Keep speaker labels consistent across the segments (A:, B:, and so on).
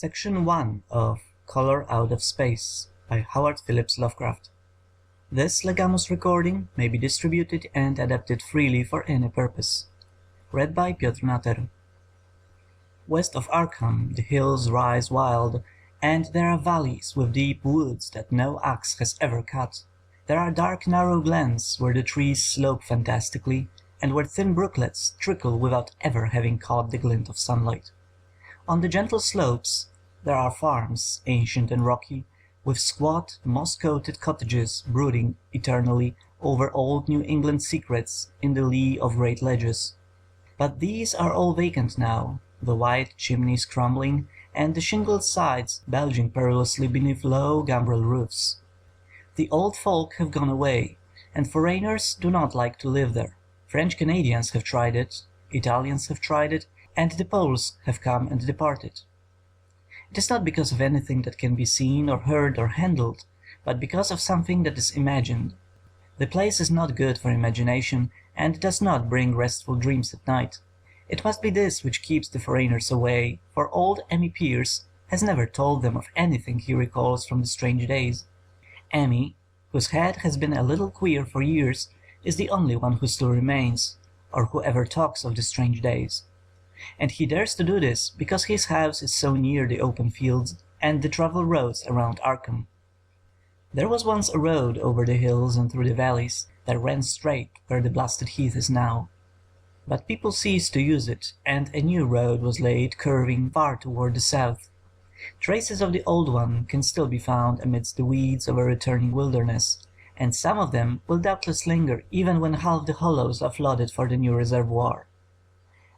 A: Section 1 of Color Out of Space by Phillips Lovecraft. This legamus recording may be distributed and adapted freely for any purpose. Read by Piotr Nater. West of Arkham the hills rise wild, and there are valleys with deep woods that no axe has ever cut. There are dark narrow glens where the trees slope fantastically, and where thin brooklets trickle without ever having caught the glint of sunlight. On the gentle slopes there are farms, ancient and rocky, with squat, moss-coated cottages brooding eternally over old New England secrets in the lee of great ledges. But these are all vacant now, the wide chimneys crumbling, and the shingled sides bulging perilously beneath low gambrel roofs. The old folk have gone away, and foreigners do not like to live there. French Canadians have tried it, Italians have tried it, and the Poles have come and departed. It is not because of anything that can be seen or heard or handled, but because of something that is imagined. The place is not good for imagination, and does not bring restful dreams at night. It must be this which keeps the foreigners away, for old Emmy Pierce has never told them of anything he recalls from the strange days. Emmy, whose head has been a little queer for years, is the only one who still remains, or who ever talks of the strange days. And he dares to do this because his house is so near the open fields and the travel roads around Arkham. There was once a road over the hills and through the valleys that ran straight where the blasted heath is now. But people ceased to use it, and a new road was laid curving far toward the south. Traces of the old one can still be found amidst the weeds of a returning wilderness, and some of them will doubtless linger even when half the hollows are flooded for the new reservoir.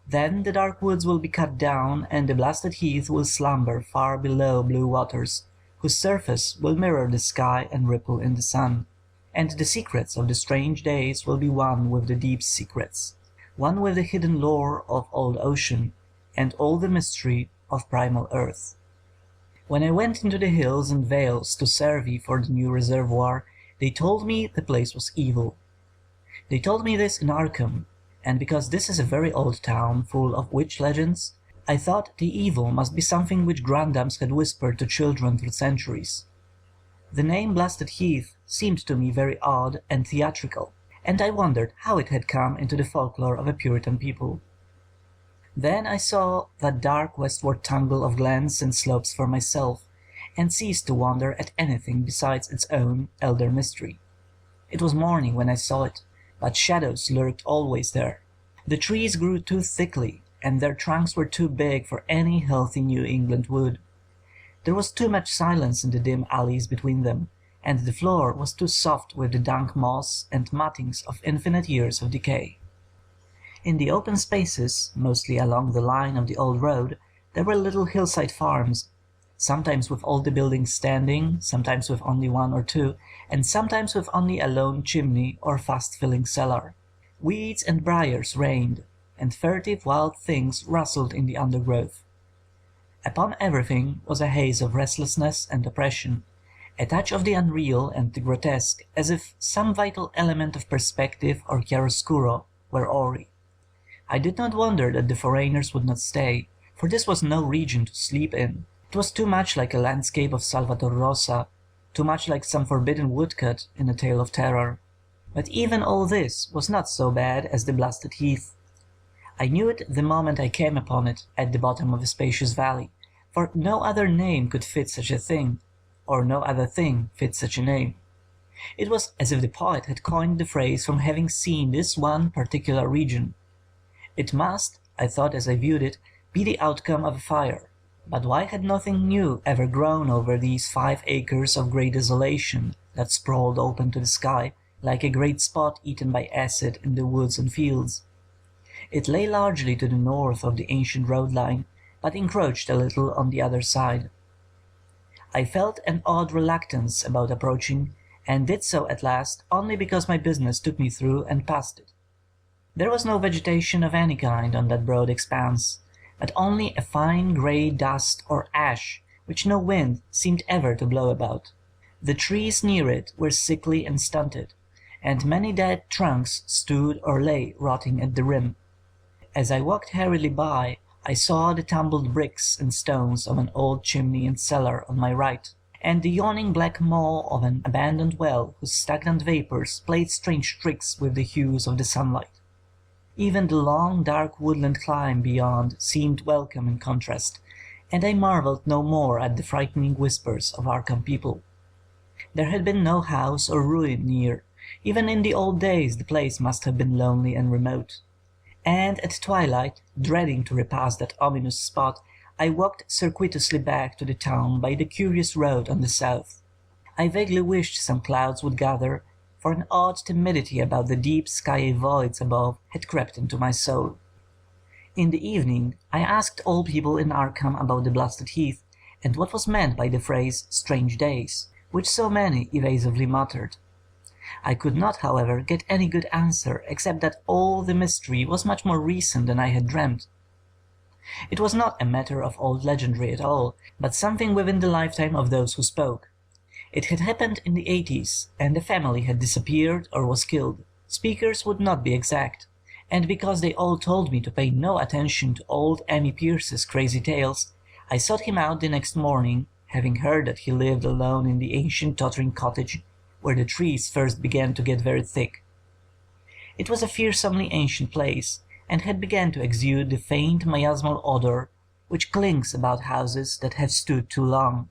A: Then the dark woods will be cut down, and the blasted heath will slumber far below blue waters, whose surface will mirror the sky and ripple in the sun, and the secrets of the strange days will be one with the deep secrets, one with the hidden lore of old ocean, and all the mystery of primal earth. When I went into the hills and vales to survey for the new reservoir, they told me the place was evil. They told me this in Arkham, and because this is a very old town full of witch legends, I thought the evil must be something which grandams had whispered to children through centuries. The name Blasted Heath seemed to me very odd and theatrical, and I wondered how it had come into the folklore of a Puritan people. Then I saw that dark westward tangle of glens and slopes for myself, and ceased to wonder at anything besides its own elder mystery. It was morning when I saw it, but shadows lurked always there. The trees grew too thickly, and their trunks were too big for any healthy New England wood. There was too much silence in the dim alleys between them, and the floor was too soft with the dank moss and mattings of infinite years of decay. In the open spaces, mostly along the line of the old road, there were little hillside farms, sometimes with all the buildings standing, sometimes with only one or two, and sometimes with only a lone chimney or fast-filling cellar. Weeds and briars reigned, and furtive wild things rustled in the undergrowth. Upon everything was a haze of restlessness and oppression, a touch of the unreal and the grotesque, as if some vital element of perspective or chiaroscuro were awry. I did not wonder that the foreigners would not stay, for this was no region to sleep in. It was too much like a landscape of Salvator Rosa, too much like some forbidden woodcut in a tale of terror. But even all this was not so bad as the blasted heath. I knew it the moment I came upon it at the bottom of a spacious valley, for no other name could fit such a thing, or no other thing fit such a name. It was as if the poet had coined the phrase from having seen this one particular region. It must, I thought as I viewed it, be the outcome of a fire. But why had nothing new ever grown over these 5 acres of grey desolation that sprawled open to the sky, like a great spot eaten by acid in the woods and fields? It lay largely to the north of the ancient road line, but encroached a little on the other side. I felt an odd reluctance about approaching, and did so at last only because my business took me through and past it. There was no vegetation of any kind on that broad expanse, but only a fine grey dust or ash which no wind seemed ever to blow about. The trees near it were sickly and stunted, and many dead trunks stood or lay rotting at the rim. As I walked hurriedly by, I saw the tumbled bricks and stones of an old chimney and cellar on my right, and the yawning black maw of an abandoned well whose stagnant vapours played strange tricks with the hues of the sunlight. Even the long dark woodland climb beyond seemed welcome in contrast, and I marvelled no more at the frightening whispers of Arkham people. There had been no house or ruin near. Even in the old days the place must have been lonely and remote. And at twilight, dreading to repass that ominous spot, I walked circuitously back to the town by the curious road on the south. I vaguely wished some clouds would gather, for an odd timidity about the deep skyey voids above had crept into my soul. In the evening I asked all people in Arkham about the blasted heath, and what was meant by the phrase "strange days," which so many evasively muttered. I could not, however, get any good answer, except that all the mystery was much more recent than I had dreamt. It was not a matter of old legendry at all, but something within the lifetime of those who spoke. It had happened in the 80s, and the family had disappeared or was killed. Speakers would not be exact, and because they all told me to pay no attention to old Amy Pierce's crazy tales, I sought him out the next morning, having heard that he lived alone in the ancient tottering cottage where the trees first began to get very thick. It was a fearsomely ancient place, and had begun to exude the faint miasmal odour which clings about houses that have stood too long.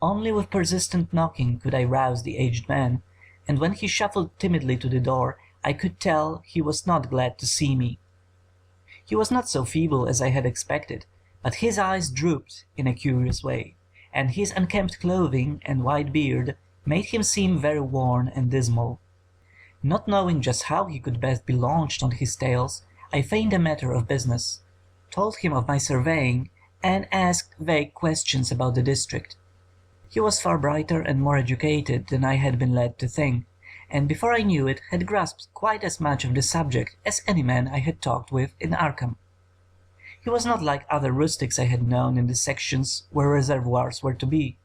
A: Only with persistent knocking could I rouse the aged man, and when he shuffled timidly to the door I could tell he was not glad to see me. He was not so feeble as I had expected, but his eyes drooped in a curious way, and his unkempt clothing and white beard made him seem very worn and dismal. Not knowing just how he could best be launched on his tales, I feigned a matter of business, told him of my surveying, and asked vague questions about the district. He was far brighter and more educated than I had been led to think, and before I knew it had grasped quite as much of the subject as any man I had talked with in Arkham. He was not like other rustics I had known in the sections where reservoirs were to be.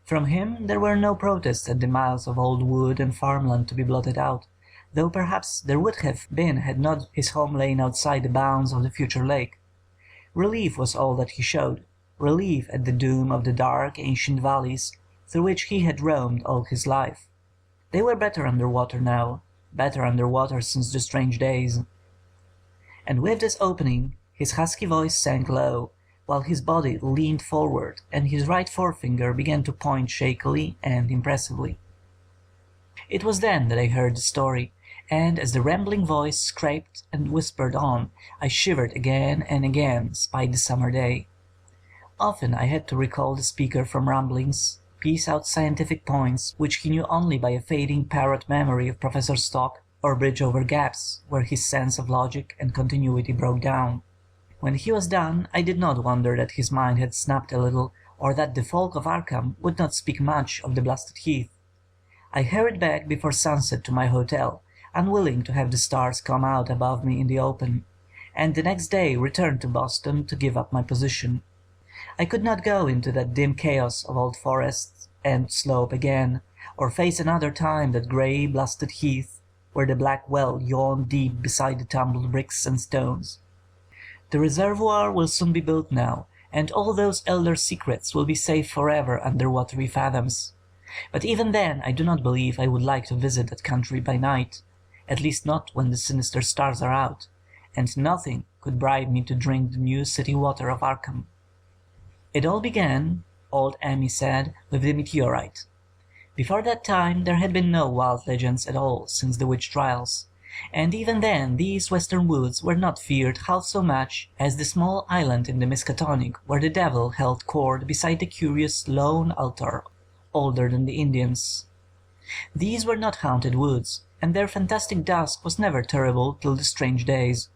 A: From him there were no protests at the miles of old wood and farmland to be blotted out, though perhaps there would have been had not his home lain outside the bounds of the future lake. Relief was all that he showed, relief at the doom of the dark ancient valleys through which he had roamed all his life. They were better under water now, better under water since the strange days. And with this opening his husky voice sank low, while his body leaned forward and his right forefinger began to point shakily and impressively. It was then that I heard the story, and as the rambling voice scraped and whispered on, I shivered again and again, spite the summer day. Often I had to recall the speaker from ramblings, piece out scientific points which he knew only by a fading parrot memory of Professor Stock, or bridge over gaps where his sense of logic and continuity broke down. When he was done I did not wonder that his mind had snapped a little, or that the folk of Arkham would not speak much of the blasted heath. I hurried back before sunset to my hotel, unwilling to have the stars come out above me in the open, and the next day returned to Boston to give up my position. I could not go into that dim chaos of old forest and slope again, or face another time that grey blasted heath where the black well yawned deep beside the tumbled bricks and stones. The reservoir will soon be built now, and all those elder secrets will be safe forever under watery fathoms. But even then I do not believe I would like to visit that country by night, at least not when the sinister stars are out, and nothing could bribe me to drink the new city water of Arkham. It all began, old Amy said, with the meteorite. Before that time there had been no wild legends at all since the witch trials, and even then these western woods were not feared half so much as the small island in the Miskatonic where the devil held court beside the curious lone altar older than the Indians. These were not haunted woods, and their fantastic dusk was never terrible till the strange days.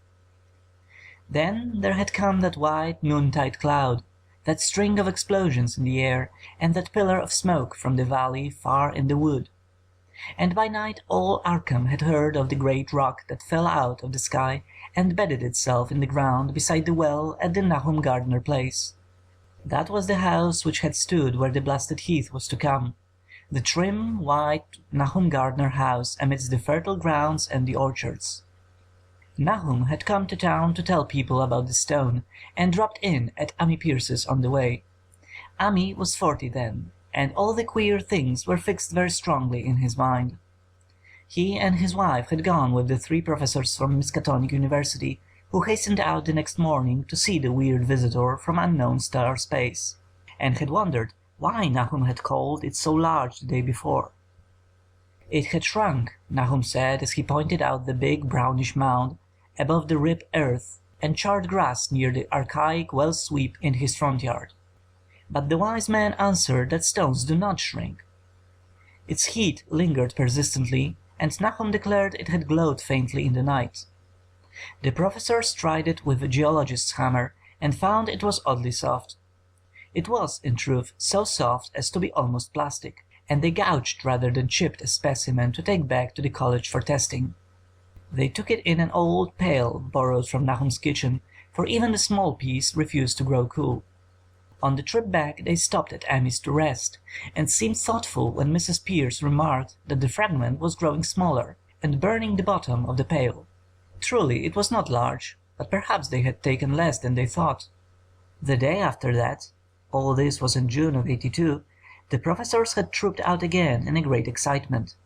A: Then there had come that white noontide cloud, that string of explosions in the air, and that pillar of smoke from the valley far in the wood. And by night all Arkham had heard of the great rock that fell out of the sky and bedded itself in the ground beside the well at the Nahum Gardner place. That was the house which had stood where the blasted heath was to come, the trim, white Nahum Gardner house amidst the fertile grounds and the orchards. Nahum had come to town to tell people about the stone, and dropped in at Ammi Pierce's on the way. Ammi was 40 then, and all the queer things were fixed very strongly in his mind. He and his wife had gone with the 3 professors from Miskatonic University, who hastened out the next morning to see the weird visitor from unknown star space, and had wondered why Nahum had called it so large the day before. It had shrunk, Nahum said as he pointed out the big brownish mound above the rib earth and charred grass near the archaic well sweep in his front yard. But the wise man answered that stones do not shrink. Its heat lingered persistently, and Nahum declared it had glowed faintly in the night. The professors tried it with a geologist's hammer, and found it was oddly soft. It was, in truth, so soft as to be almost plastic, and they gouged rather than chipped a specimen to take back to the college for testing. They took it in an old pail borrowed from Nahum's kitchen, for even the small piece refused to grow cool. On the trip back they stopped at Ammi's to rest, and seemed thoughtful when Mrs. Pierce remarked that the fragment was growing smaller and burning the bottom of the pail. Truly it was not large, but perhaps they had taken less than they thought. The day after that, all this was in June of '82, the professors had trooped out again in a great excitement.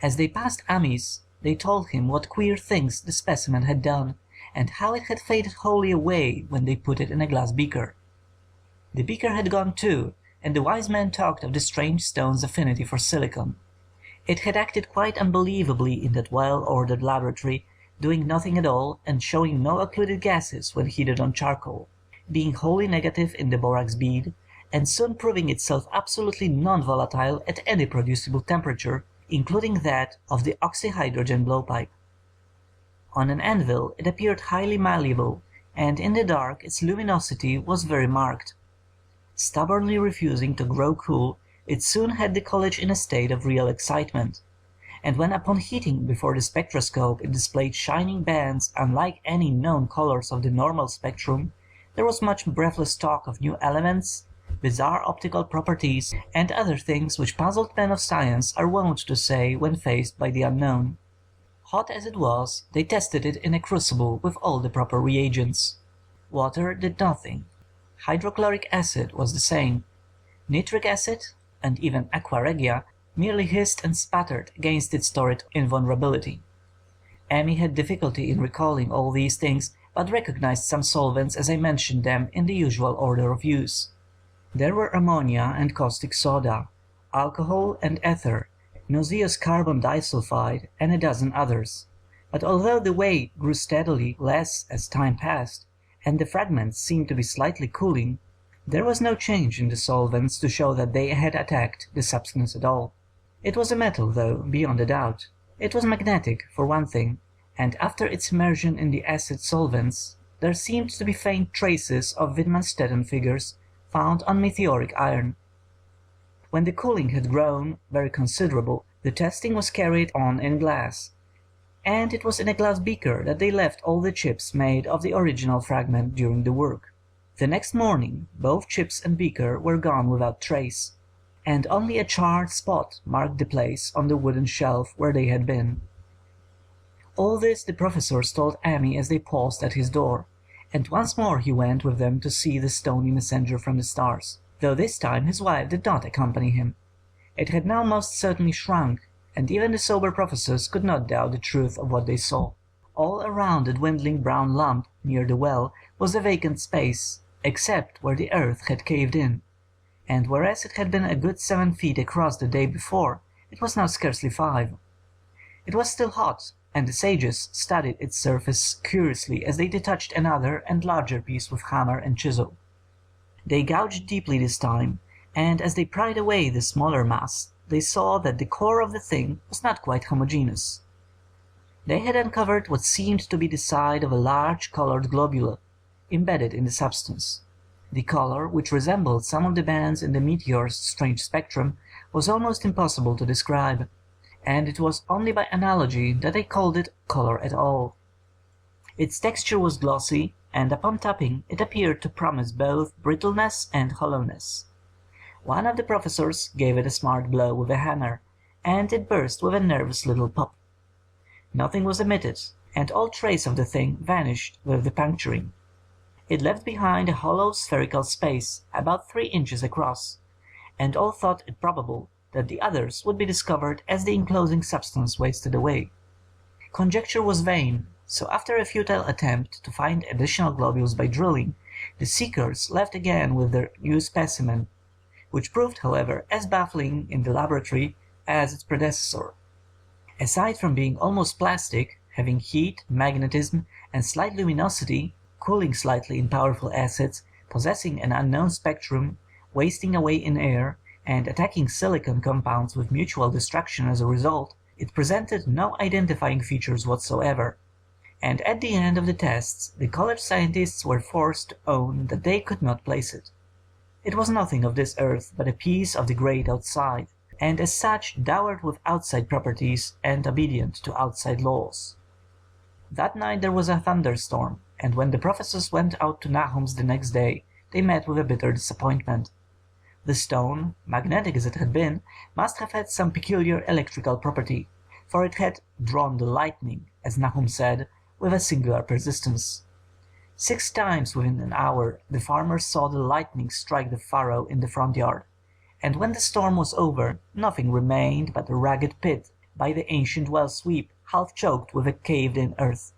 A: As they passed Ammi's, they told him what queer things the specimen had done, and how it had faded wholly away when they put it in a glass beaker. The beaker had gone too, and the wise man talked of the strange stone's affinity for silicon. It had acted quite unbelievably in that well-ordered laboratory, doing nothing at all and showing no occluded gases when heated on charcoal, being wholly negative in the borax bead, and soon proving itself absolutely non-volatile at any producible temperature, including that of the oxyhydrogen blowpipe. On an anvil it appeared highly malleable, and in the dark its luminosity was very marked. Stubbornly refusing to grow cool, it soon had the college in a state of real excitement, and when upon heating before the spectroscope it displayed shining bands unlike any known colours of the normal spectrum, there was much breathless talk of new elements, bizarre optical properties, and other things which puzzled men of science are wont to say when faced by the unknown. Hot as it was, they tested it in a crucible with all the proper reagents. Water did nothing. Hydrochloric acid was the same. Nitric acid, and even aqua regia, merely hissed and sputtered against its torrid invulnerability. Ammi had difficulty in recalling all these things, but recognized some solvents as I mentioned them in the usual order of use. There were ammonia and caustic soda, alcohol and ether, nauseous carbon disulfide, and a dozen others. But although the weight grew steadily less as time passed, and the fragments seemed to be slightly cooling, there was no change in the solvents to show that they had attacked the substance at all. It was a metal, though, beyond a doubt. It was magnetic, for one thing, and after its immersion in the acid solvents there seemed to be faint traces of Wittmann-Stetton figures found on meteoric iron. When the cooling had grown very considerable, the testing was carried on in glass, and it was in a glass beaker that they left all the chips made of the original fragment during the work. The next morning both chips and beaker were gone without trace, and only a charred spot marked the place on the wooden shelf where they had been. All this the professors told Ammi as they paused at his door, and once more he went with them to see the stony messenger from the stars, though this time his wife did not accompany him. It had now most certainly shrunk, and even the sober professors could not doubt the truth of what they saw. All around the dwindling brown lump near the well was a vacant space, except where the earth had caved in, and whereas it had been a good 7 feet across the day before, it was now scarcely 5. It was still hot, and the sages studied its surface curiously as they detached another and larger piece with hammer and chisel. They gouged deeply this time, and as they pried away the smaller mass, they saw that the core of the thing was not quite homogeneous. They had uncovered what seemed to be the side of a large coloured globule, embedded in the substance. The colour, which resembled some of the bands in the meteor's strange spectrum, was almost impossible to describe, and it was only by analogy that they called it colour at all. Its texture was glossy, and upon tapping it appeared to promise both brittleness and hollowness. One of the professors gave it a smart blow with a hammer, and it burst with a nervous little pop. Nothing was emitted, and all trace of the thing vanished with the puncturing. It left behind a hollow spherical space about 3 inches across, and all thought it probable that the others would be discovered as the enclosing substance wasted away. Conjecture was vain, so after a futile attempt to find additional globules by drilling, the seekers left again with their new specimen, which proved, however, as baffling in the laboratory as its predecessor. Aside from being almost plastic, having heat, magnetism, and slight luminosity, cooling slightly in powerful acids, possessing an unknown spectrum, wasting away in air, and attacking silicon compounds with mutual destruction as a result, it presented no identifying features whatsoever, and at the end of the tests the college scientists were forced to own that they could not place it. It was nothing of this earth but a piece of the great outside, and as such dowered with outside properties and obedient to outside laws. That night there was a thunderstorm, and when the professors went out to Nahum's the next day, they met with a bitter disappointment. The stone, magnetic as it had been, must have had some peculiar electrical property, for it had "drawn the lightning," as Nahum said, with a singular persistence. 6 times within an hour the farmers saw the lightning strike the furrow in the front yard, and when the storm was over, nothing remained but a ragged pit by the ancient well sweep, half choked with a caved-in earth.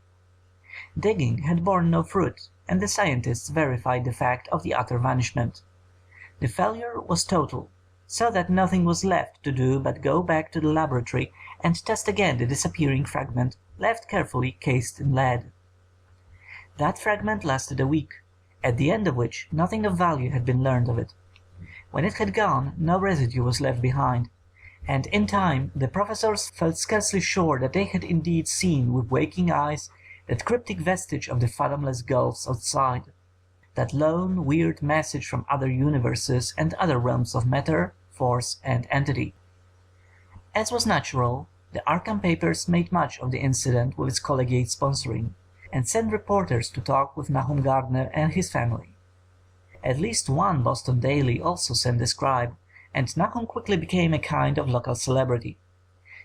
A: Digging had borne no fruit, and the scientists verified the fact of the utter vanishment. The failure was total, so that nothing was left to do but go back to the laboratory and test again the disappearing fragment, left carefully cased in lead. That fragment lasted a week, at the end of which nothing of value had been learned of it. When it had gone, no residue was left behind, and in time the professors felt scarcely sure that they had indeed seen with waking eyes that cryptic vestige of the fathomless gulfs outside, that lone, weird message from other universes and other realms of matter, force, and entity. As was natural, the Arkham papers made much of the incident with its collegiate sponsoring, and sent reporters to talk with Nahum Gardner and his family. At least one Boston daily also sent a scribe, and Nahum quickly became a kind of local celebrity.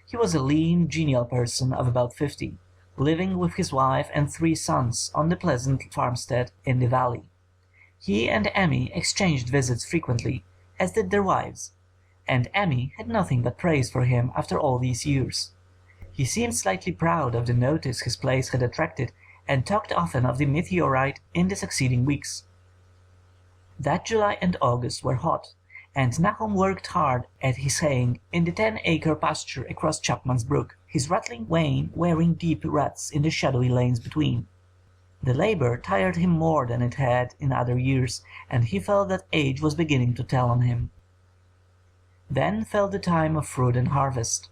A: He was a lean, genial person of about 50, living with his wife and 3 sons on the pleasant farmstead in the valley. He and Emmy exchanged visits frequently, as did their wives, and Emmy had nothing but praise for him after all these years. He seemed slightly proud of the notice his place had attracted, and talked often of the meteorite in the succeeding weeks. That July and August were hot, and Nahum worked hard at his haying in the 10-acre pasture across Chapman's Brook, his rattling wain wearing deep ruts in the shadowy lanes between. The labour tired him more than it had in other years, and he felt that age was beginning to tell on him. Then fell the time of fruit and harvest.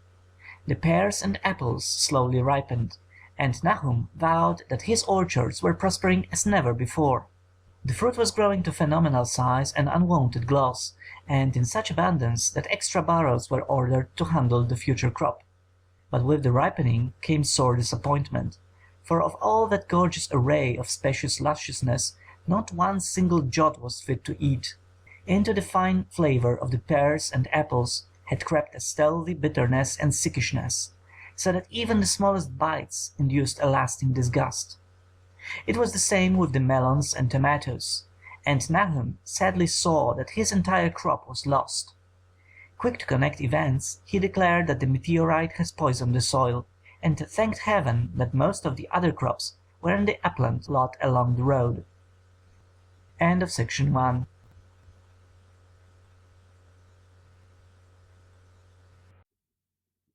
A: The pears and apples slowly ripened, and Nahum vowed that his orchards were prospering as never before. The fruit was growing to phenomenal size and unwonted gloss, and in such abundance that extra barrels were ordered to handle the future crop. But with the ripening came sore disappointment, for of all that gorgeous array of spacious lusciousness, not one single jot was fit to eat. Into the fine flavour of the pears and apples had crept a stealthy bitterness and sickishness, so that even the smallest bites induced a lasting disgust. It was the same with the melons and tomatoes, and Nahum sadly saw that his entire crop was lost. Quick to connect events, he declared that the meteorite has poisoned the soil, and thanked heaven that most of the other crops were in the upland lot along the road. End of section 1.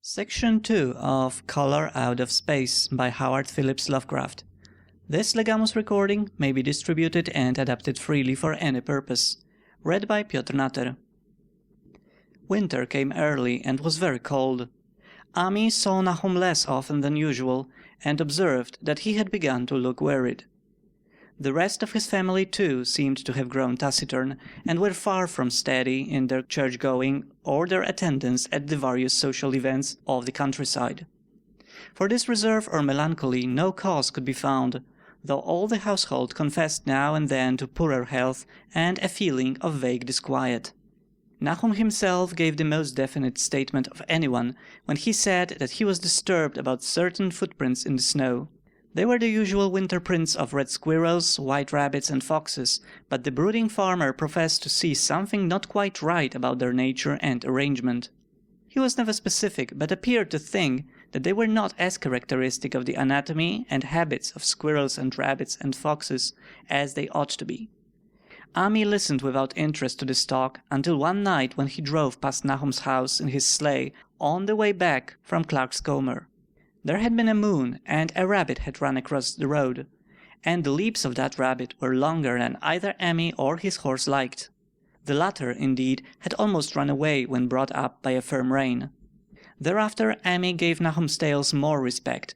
A: Section 2 of Color Out of Space by Phillips Lovecraft. This legamus recording may be distributed and adapted freely for any purpose. Read by Piotr Natter. Winter came early and was very cold. Ami saw Nahum less often than usual, and observed that he had begun to look worried. The rest of his family, too, seemed to have grown taciturn, and were far from steady in their church-going or their attendance at the various social events of the countryside. For this reserve or melancholy no cause could be found, though all the household confessed now and then to poorer health and a feeling of vague disquiet. Nahum himself gave the most definite statement of anyone when he said that he was disturbed about certain footprints in the snow.
B: They were the usual winter prints of red squirrels, white rabbits, and foxes, but the brooding farmer professed to see something not quite right about their nature and arrangement. He was never specific, but appeared to think that they were not as characteristic of the anatomy and habits of squirrels and rabbits and foxes as they ought to be. Ami listened without interest to this talk until one night when he drove past Nahum's house in his sleigh on the way back from ๊lʌvkræft. There had been a moon, and a rabbit had run across the road, and the leaps of that rabbit were longer than either Ami or his horse liked. The latter, indeed, had almost run away when brought up by a firm rein. Thereafter Ami gave Nahum's tales more respect,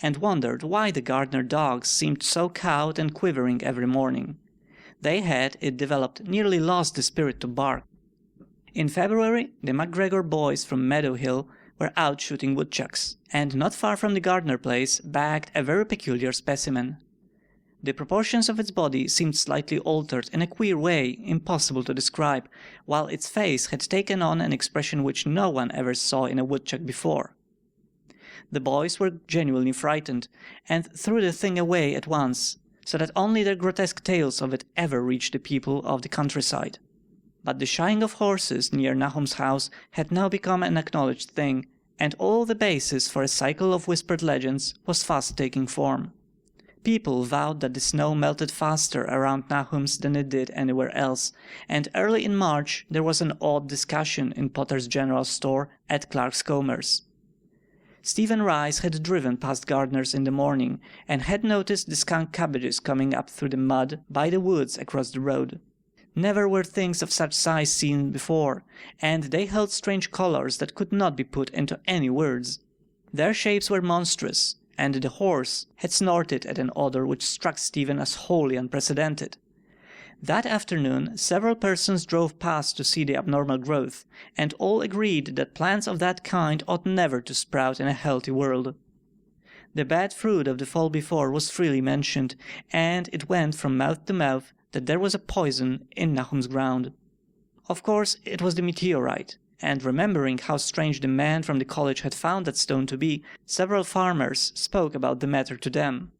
B: and wondered why the gardener dogs seemed so cowed and quivering every morning. They had, it developed, nearly lost the spirit to bark. In February the MacGregor boys from Meadow Hill were out shooting woodchucks, and not far from the Gardner place bagged a very peculiar specimen. The proportions of its body seemed slightly altered in a queer way impossible to describe, while its face had taken on an expression which no one ever saw in a woodchuck before. The boys were genuinely frightened, and threw the thing away at once, so that only their grotesque tales of it ever reached the people of the countryside. But the shying of horses near Nahum's house had now become an acknowledged thing, and all the basis for a cycle of whispered legends was fast taking form. People vowed that the snow melted faster around Nahum's than it did anywhere else, and early in March there was an odd discussion in Potter's General Store at Clark's Commerce. Stephen Rice had driven past Gardner's in the morning, and had noticed the skunk cabbages coming up through the mud by the woods across the road. Never were things of such size seen before, and they held strange colours that could not be put into any words. Their shapes were monstrous, and the horse had snorted at an odour which struck Stephen as wholly unprecedented. That afternoon several persons drove past to see the abnormal growth, and all agreed that plants of that kind ought never to sprout in a healthy world. The bad fruit of the fall before was freely mentioned, and it went from mouth to mouth that there was a poison in Nahum's ground. Of course it was the meteorite, and remembering how strange the man from the college had found that stone to be, several farmers spoke about the matter to them.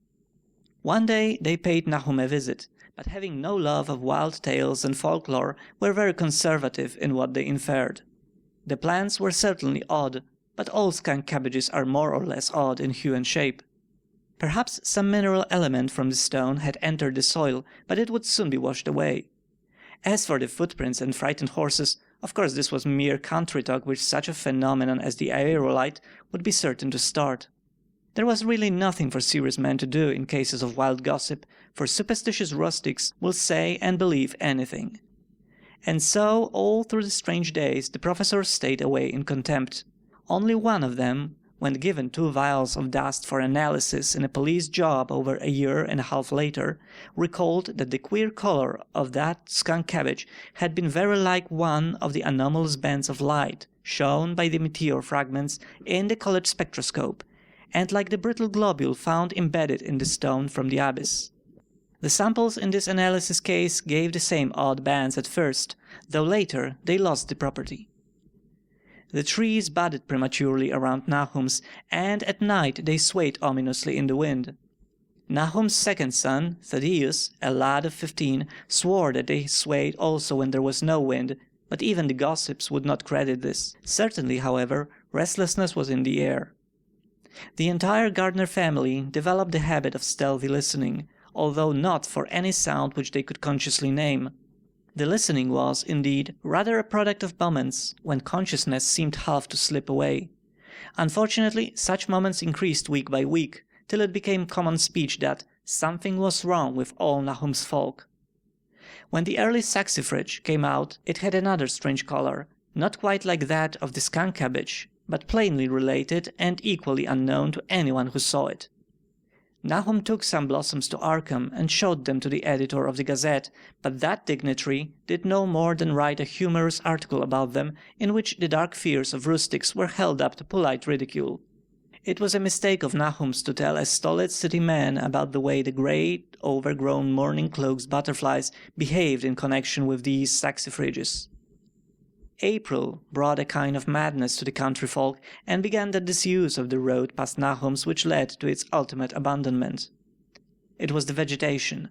B: One day they paid Nahum a visit, but having no love of wild tales and folklore, were very conservative in what they inferred. The plants were certainly odd, but all skunk cabbages are more or less odd in hue and shape. Perhaps some mineral element from the stone had entered the soil, but it would soon be washed away. As for the footprints and frightened horses, of course this was mere country talk which such a phenomenon as the aerolite would be certain to start. There was really nothing for serious men to do in cases of wild gossip, for superstitious rustics will say and believe anything. And so all through the strange days the professors stayed away in contempt. Only one of them, when given 2 vials of dust for analysis in a police job over a year and a half later, recalled that the queer colour of that skunk cabbage had been very like one of the anomalous bands of light shown by the meteor fragments in the college spectroscope, and like the brittle globule found embedded in the stone from the abyss. The samples in this analysis case gave the same odd bands at first, though later they lost the property. The trees budded prematurely around Nahum's, and at night they swayed ominously in the wind. Nahum's second son, Thaddeus, a lad of 15, swore that they swayed also when there was no wind, but even the gossips would not credit this. Certainly, however, restlessness was in the air. The entire Gardner family developed the habit of stealthy listening, although not for any sound which they could consciously name. The listening was, indeed, rather a product of moments when consciousness seemed half to slip away. Unfortunately, such moments increased week by week, till it became common speech that something was wrong with all Nahum's folk. When the early saxifrage came out, it had another strange colour, not quite like that of the skunk cabbage, but plainly related and equally unknown to anyone who saw it. Nahum took some blossoms to Arkham and showed them to the editor of the Gazette, but that dignitary did no more than write a humorous article about them, in which the dark fears of rustics were held up to polite ridicule. It was a mistake of Nahum's to tell a stolid city man about the way the great, overgrown morning cloak's butterflies behaved in connection with these saxifrages. April brought a kind of madness to the country folk, and began the disuse of the road past Nahum's which led to its ultimate abandonment. It was the vegetation.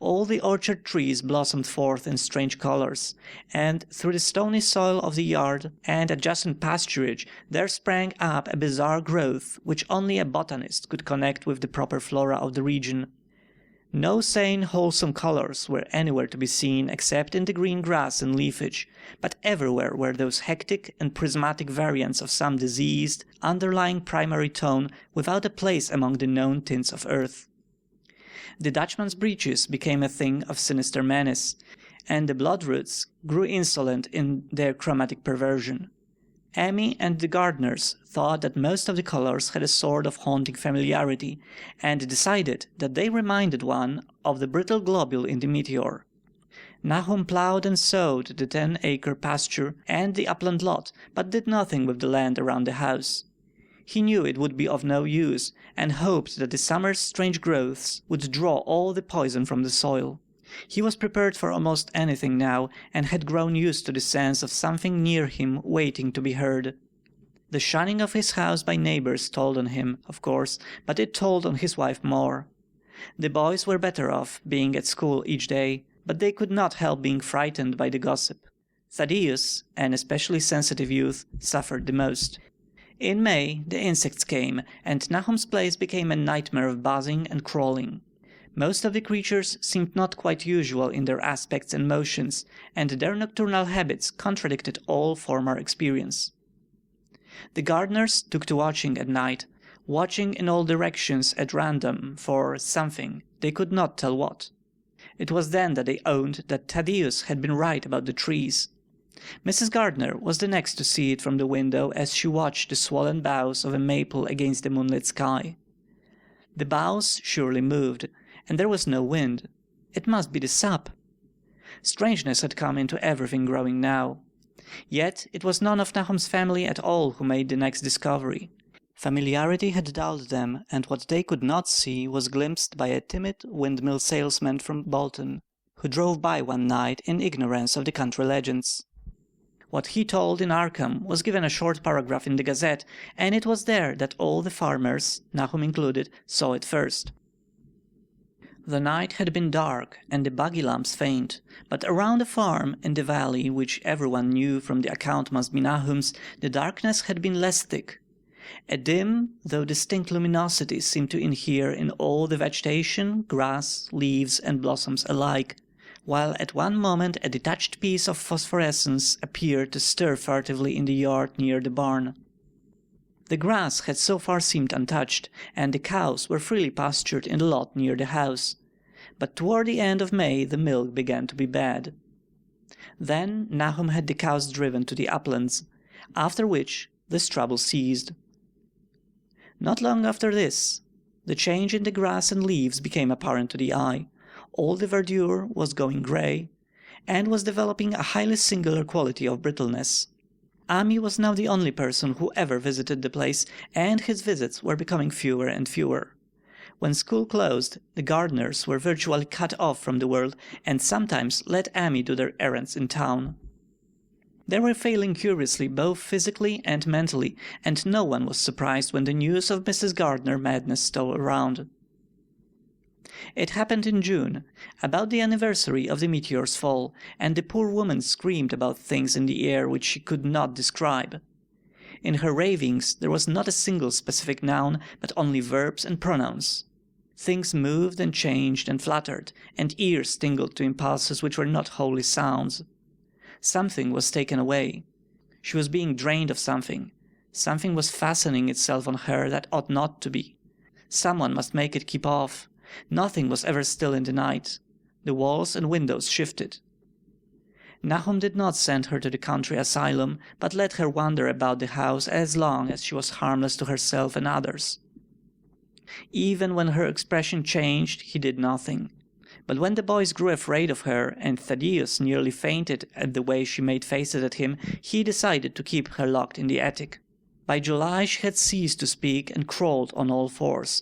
B: All the orchard trees blossomed forth in strange colors, and through the stony soil of the yard and adjacent pasturage there sprang up a bizarre growth which only a botanist could connect with the proper flora of the region. No sane, wholesome colors were anywhere to be seen except in the green grass and leafage, but everywhere were those hectic and prismatic variants of some diseased, underlying primary tone without a place among the known tints of earth. The Dutchman's breeches became a thing of sinister menace, and the bloodroots grew insolent in their chromatic perversion. Amy and the gardeners thought that most of the colors had a sort of haunting familiarity, and decided that they reminded one of the brittle globule in the meteor. Nahum ploughed and sowed the 10-acre pasture and the upland lot, but did nothing with the land around the house. He knew it would be of no use, and hoped that the summer's strange growths would draw all the poison from the soil. He was prepared for almost anything now, and had grown used to the sense of something near him waiting to be heard. The shunning of his house by neighbours told on him, of course, but it told on his wife more. The boys were better off, being at school each day, but they could not help being frightened by the gossip. Thaddeus, an especially sensitive youth, suffered the most. In May the insects came, and Nahum's place became a nightmare of buzzing and crawling. Most of the creatures seemed not quite usual in their aspects and motions, and their nocturnal habits contradicted all former experience. The gardeners took to watching at night, watching in all directions at random for something, they could not tell what. It was then that they owned that Thaddeus had been right about the trees. Mrs. Gardner was the next to see it from the window as she watched the swollen boughs of a maple against the moonlit sky. The boughs surely moved, and there was no wind. It must be the sap. Strangeness had come into everything growing now. Yet it was none of Nahum's family at all who made the next discovery. Familiarity had dulled them, and what they could not see was glimpsed by a timid windmill salesman from Bolton, who drove by one night in ignorance of the country legends. What he told in Arkham was given a short paragraph in the Gazette, and it was there that all the farmers, Nahum included, saw it first. The night had been dark and the buggy lamps faint, but around the farm in the valley, which everyone knew from the account must be Nahum's, the darkness had been less thick. A dim though distinct luminosity seemed to inhere in all the vegetation, grass, leaves and blossoms alike, while at one moment a detached piece of phosphorescence appeared to stir furtively in the yard near the barn. The grass had so far seemed untouched, and the cows were freely pastured in the lot near the house. But toward the end of May the milk began to be bad. Then Nahum had the cows driven to the uplands, after which this trouble ceased. Not long after this, the change in the grass and leaves became apparent to the eye. All the verdure was going grey, and was developing a highly singular quality of brittleness. Ami was now the only person who ever visited the place, and his visits were becoming fewer and fewer. When school closed, the gardeners were virtually cut off from the world, and sometimes let Ami do their errands in town. They were failing curiously both physically and mentally, and no one was surprised when the news of Mrs. Gardner madness stole around. It happened in June, about the anniversary of the meteor's fall, and the poor woman screamed about things in the air which she could not describe. In her ravings there was not a single specific noun, but only verbs and pronouns. Things moved and changed and fluttered, and ears tingled to impulses which were not wholly sounds. Something was taken away. She was being drained of something. Something was fastening itself on her that ought not to be. Someone must make it keep off. Nothing was ever still in the night. The walls and windows shifted. Nahum did not send her to the country asylum, but let her wander about the house as long as she was harmless to herself and others. Even when her expression changed, he did nothing. But when the boys grew afraid of her, and Thaddeus nearly fainted at the way she made faces at him, he decided to keep her locked in the attic. By July she had ceased to speak and crawled on all fours.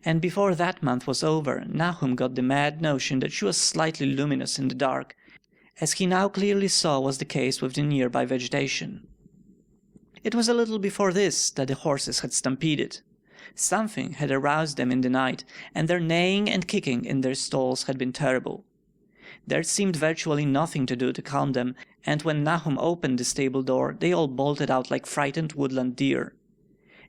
B: And before that month was over, Nahum got the mad notion that she was slightly luminous in the dark, as he now clearly saw was the case with the nearby vegetation. It was a little before this that the horses had stampeded. Something had aroused them in the night, and their neighing and kicking in their stalls had been terrible. There seemed virtually nothing to do to calm them, and when Nahum opened the stable door they all bolted out like frightened woodland deer.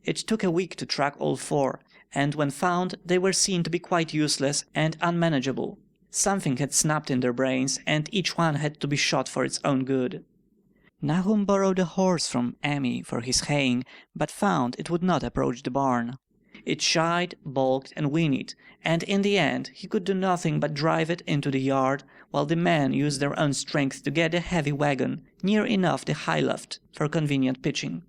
B: It took a week to track all four, and when found they were seen to be quite useless and unmanageable. Something had snapped in their brains, and each one had to be shot for its own good. Nahum borrowed a horse from Amy for his haying, but found it would not approach the barn. It shied, balked, and whinnied, and in the end he could do nothing but drive it into the yard, while the men used their own strength to get the heavy wagon near enough the �lʌvkræft for convenient pitching.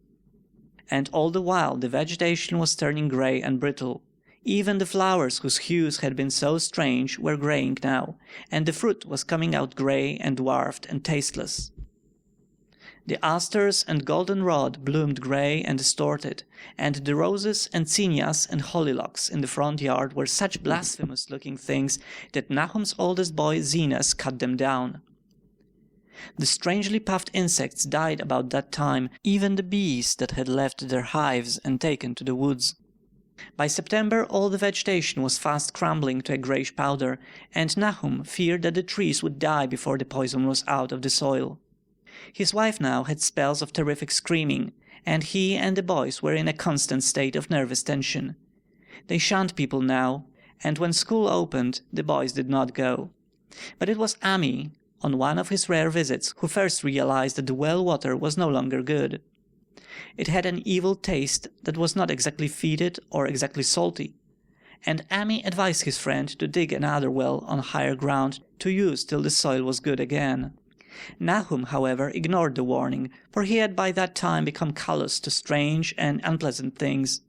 B: And all the while the vegetation was turning grey and brittle. Even the flowers whose hues had been so strange were greying now, and the fruit was coming out grey and dwarfed and tasteless. The asters and goldenrod bloomed grey and distorted, and the roses and zinnias and hollyhocks in the front yard were such blasphemous-looking things that Nahum's oldest boy Zenas cut them down. The strangely puffed insects died about that time, even the bees that had left their hives and taken to the woods. By September all the vegetation was fast crumbling to a greyish powder, and Nahum feared that the trees would die before the poison was out of the soil. His wife now had spells of terrific screaming, and he and the boys were in a constant state of nervous tension. They shunned people now, and when school opened the boys did not go. But it was Amy, on one of his rare visits, who first realized that the well water was no longer good. It had an evil taste that was not exactly fetid or exactly salty, and Amy advised his friend to dig another well on higher ground to use till the soil was good again. Nahum, however, ignored the warning, for he had by that time become callous to strange and unpleasant things.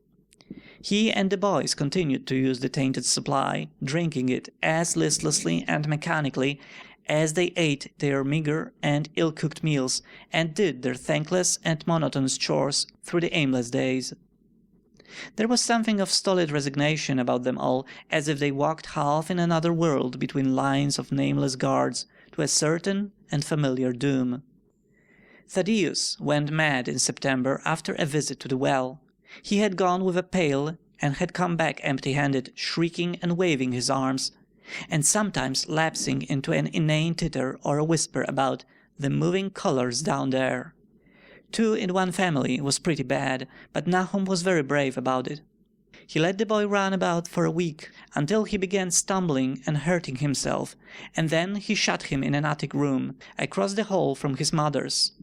B: He and the boys continued to use the tainted supply, drinking it as listlessly and mechanically as they ate their meagre and ill-cooked meals, and did their thankless and monotonous chores through the aimless days. There was something of stolid resignation about them all, as if they walked half in another world between lines of nameless guards, to a certain and familiar doom. Thaddeus went mad in September after a visit to the well. He had gone with a pail and had come back empty-handed, shrieking and waving his arms, and sometimes lapsing into an inane titter or a whisper about the moving colours down there. 2 in one family was pretty bad, but Nahum was very brave about it. He let the boy run about for a week, until he began stumbling and hurting himself, and then he shut him in an attic room, across the hall from his mother's.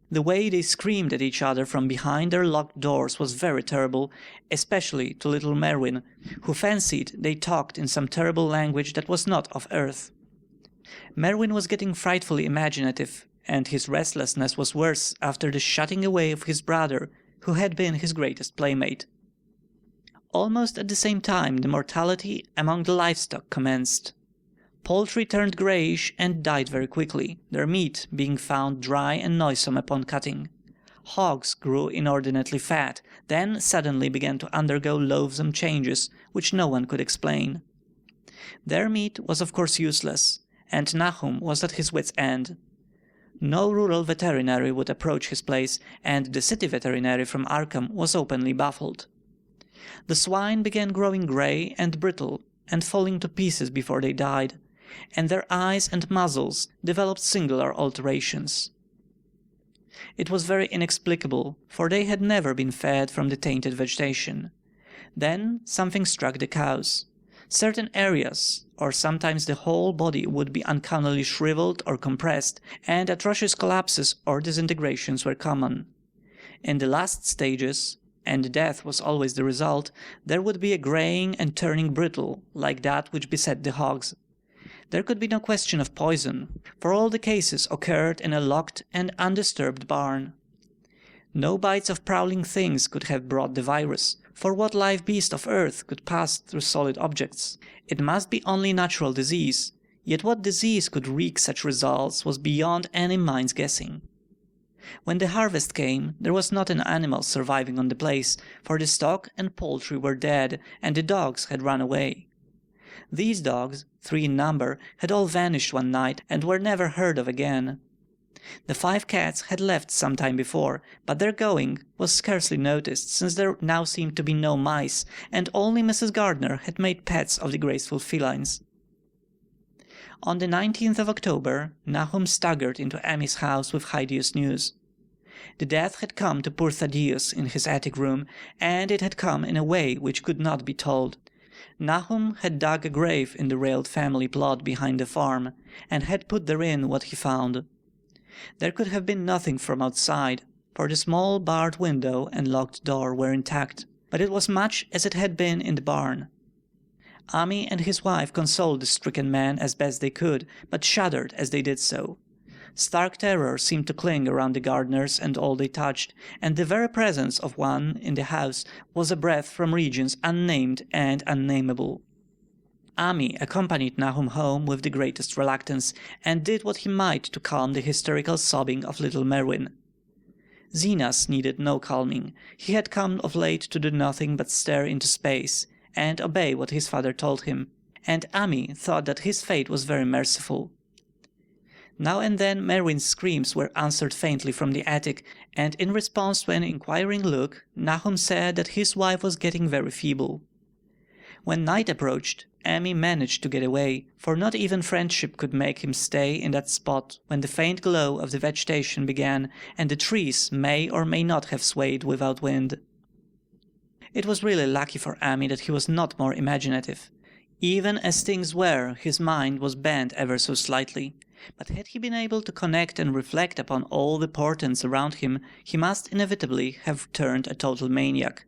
B: The way they screamed at each other from behind their locked doors was very terrible, especially to little Merwin, who fancied they talked in some terrible language that was not of earth. Merwin was getting frightfully imaginative, and his restlessness was worse after the shutting away of his brother, who had been his greatest playmate. Almost at the same time the mortality among the livestock commenced. Poultry turned greyish and died very quickly, their meat being found dry and noisome upon cutting. Hogs grew inordinately fat, then suddenly began to undergo loathsome changes which no one could explain. Their meat was of course useless, and Nahum was at his wits' end. No rural veterinary would approach his place, and the city veterinary from Arkham was openly baffled. The swine began growing grey and brittle and falling to pieces before they died, and their eyes and muzzles developed singular alterations. It was very inexplicable, for they had never been fed from the tainted vegetation. Then something struck the cows. Certain areas, or sometimes the whole body, would be uncannily shriveled or compressed, and atrocious collapses or disintegrations were common. In the last stages, and death was always the result, there would be a greying and turning brittle, like that which beset the hogs. There could be no question of poison, for all the cases occurred in a locked and undisturbed barn. No bites of prowling things could have brought the virus, for what live beast of earth could pass through solid objects? It must be only natural disease, yet what disease could wreak such results was beyond any mind's guessing. When the harvest came, there was not an animal surviving on the place, for the stock and poultry were dead, and the dogs had run away. These dogs, 3 in number, had all vanished one night and were never heard of again. The 5 cats had left some time before, but their going was scarcely noticed, since there now seemed to be no mice, and only Mrs. Gardner had made pets of the graceful felines. On the 19th of October, Nahum staggered into Amy's house with hideous news. The death had come to poor Thaddeus in his attic room, and it had come in a way which could not be told. Nahum had dug a grave in the railed family plot behind the farm, and had put therein what he found. There could have been nothing from outside, for the small barred window and locked door were intact, but it was much as it had been in the barn. Amy and his wife consoled the stricken man as best they could, but shuddered as they did so. Stark terror seemed to cling around the Gardners and all they touched, and the very presence of one in the house was a breath from regions unnamed and unnameable. Amy accompanied Nahum home with the greatest reluctance, and did what he might to calm the hysterical sobbing of little Merwin. Zenas needed no calming. He had come of late to do nothing but stare into space, and obey what his father told him, and Amy thought that his fate was very merciful. Now and then Merwin's screams were answered faintly from the attic, and in response to an inquiring look, Nahum said that his wife was getting very feeble. When night approached, Amy managed to get away, for not even friendship could make him stay in that spot when the faint glow of the vegetation began, and the trees may or may not have swayed without wind. It was really lucky for Amy that he was not more imaginative. Even as things were, his mind was bent ever so slightly. But had he been able to connect and reflect upon all the portents around him, he must inevitably have turned a total maniac.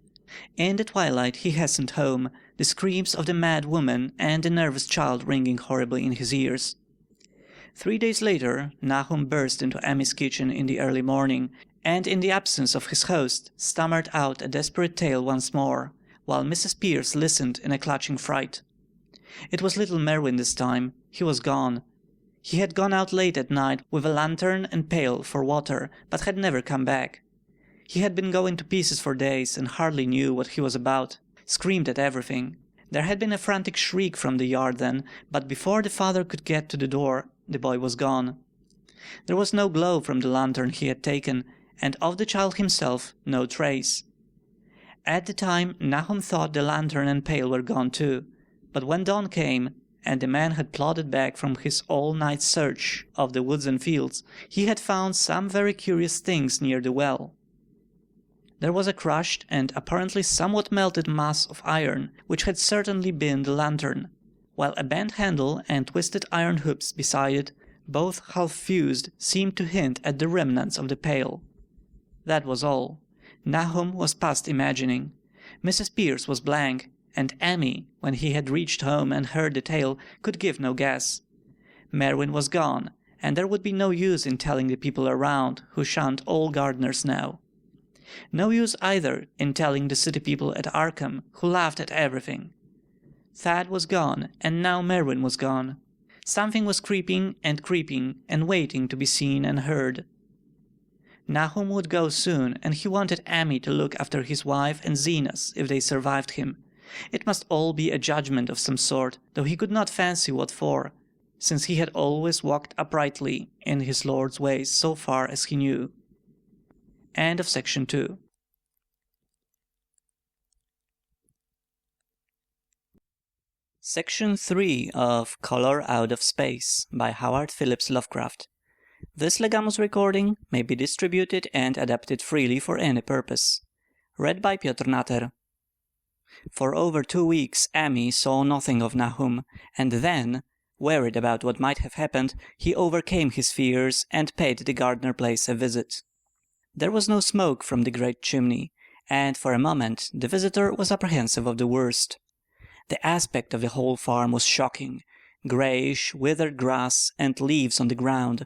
B: In the twilight he hastened home, the screams of the mad woman and the nervous child ringing horribly in his ears. 3 days later, Nahum burst into Amy's kitchen in the early morning, and in the absence of his host, stammered out a desperate tale once more, while Mrs. Pearce listened in a clutching fright. It was little Merwin this time. He was gone. He had gone out late at night with a lantern and pail for water, but had never come back. He had been going to pieces for days, and hardly knew what he was about. Screamed at everything. There had been a frantic shriek from the yard then, but before the father could get to the door, the boy was gone. There was no glow from the lantern he had taken, and of the child himself no trace. At the time Nahum thought the lantern and pail were gone too, but when dawn came, and the man had plodded back from his all-night search of the woods and fields, he had found some very curious things near the well. There was a crushed and apparently somewhat melted mass of iron, which had certainly been the lantern, while a bent handle and twisted iron hoops beside it, both half fused, seemed to hint at the remnants of the pail. That was all. Nahum was past imagining. Mrs. Pearce was blank, and Amy, when he had reached home and heard the tale, could give no guess. Merwin was gone, and there would be no use in telling the people around, who shunned all gardeners now. No use either in telling the city people at Arkham, who laughed at everything. Thad was gone, and now Merwin was gone. Something was creeping and waiting to be seen and heard. Nahum would go soon, and he wanted Amy to look after his wife and Zenas if they survived him. It must all be a judgment of some sort, though he could not fancy what for, since he had always walked uprightly in his Lord's ways so far as he knew. End of section 2. Section 3 of Color Out of Space by Phillips Lovecraft. This legamus recording may be distributed and adapted freely for any purpose. Read by Piotr Natter. For over 2 weeks Amy saw nothing of Nahum, and then, worried about what might have happened, he overcame his fears and paid the Gardner place a visit. There was no smoke from the great chimney, and for a moment the visitor was apprehensive of the worst. The aspect of the whole farm was shocking. Greyish, withered grass and leaves on the ground,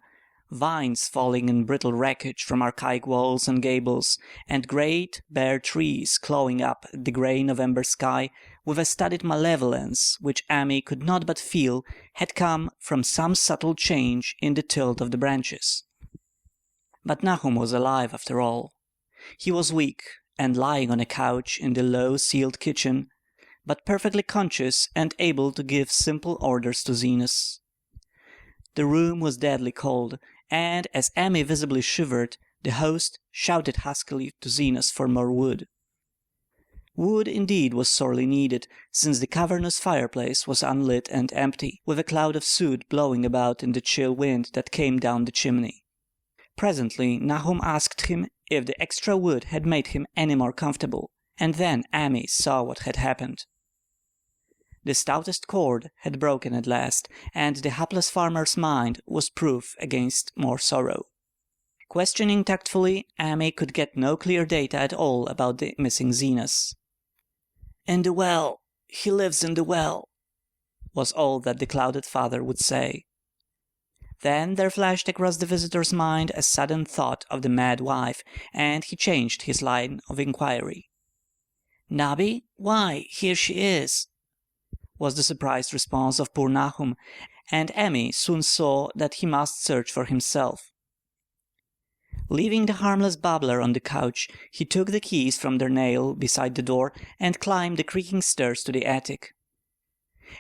B: vines falling in brittle wreckage from archaic walls and gables, and great, bare trees clawing up at the grey November sky with a studied malevolence which Amy could not but feel had come from some subtle change in the tilt of the branches. But Nahum was alive after all. He was weak, and lying on a couch in the low-ceiled kitchen, but perfectly conscious and able to give simple orders to Zenos. The room was deadly cold, and as Amy visibly shivered, the host shouted huskily to Zenos for more wood. Wood indeed was sorely needed, since the cavernous fireplace was unlit and empty, with a cloud of soot blowing about in the chill wind that came down the chimney. Presently Nahum asked him if the extra wood had made him any more comfortable, and then Amy saw what had happened. The stoutest cord had broken at last, and the hapless farmer's mind was proof against more sorrow. Questioning tactfully, Amy could get no clear data at all about the missing Zenos. "In the well. He lives in the well," was all that the clouded father would say. Then there flashed across the visitor's mind a sudden thought of the mad wife, and he changed his line of inquiry. "Nabby, why, here she is," was the surprised response of poor Nahum, and Amy soon saw that he must search for himself. Leaving the harmless babbler on the couch, he took the keys from their nail beside the door and climbed the creaking stairs to the attic.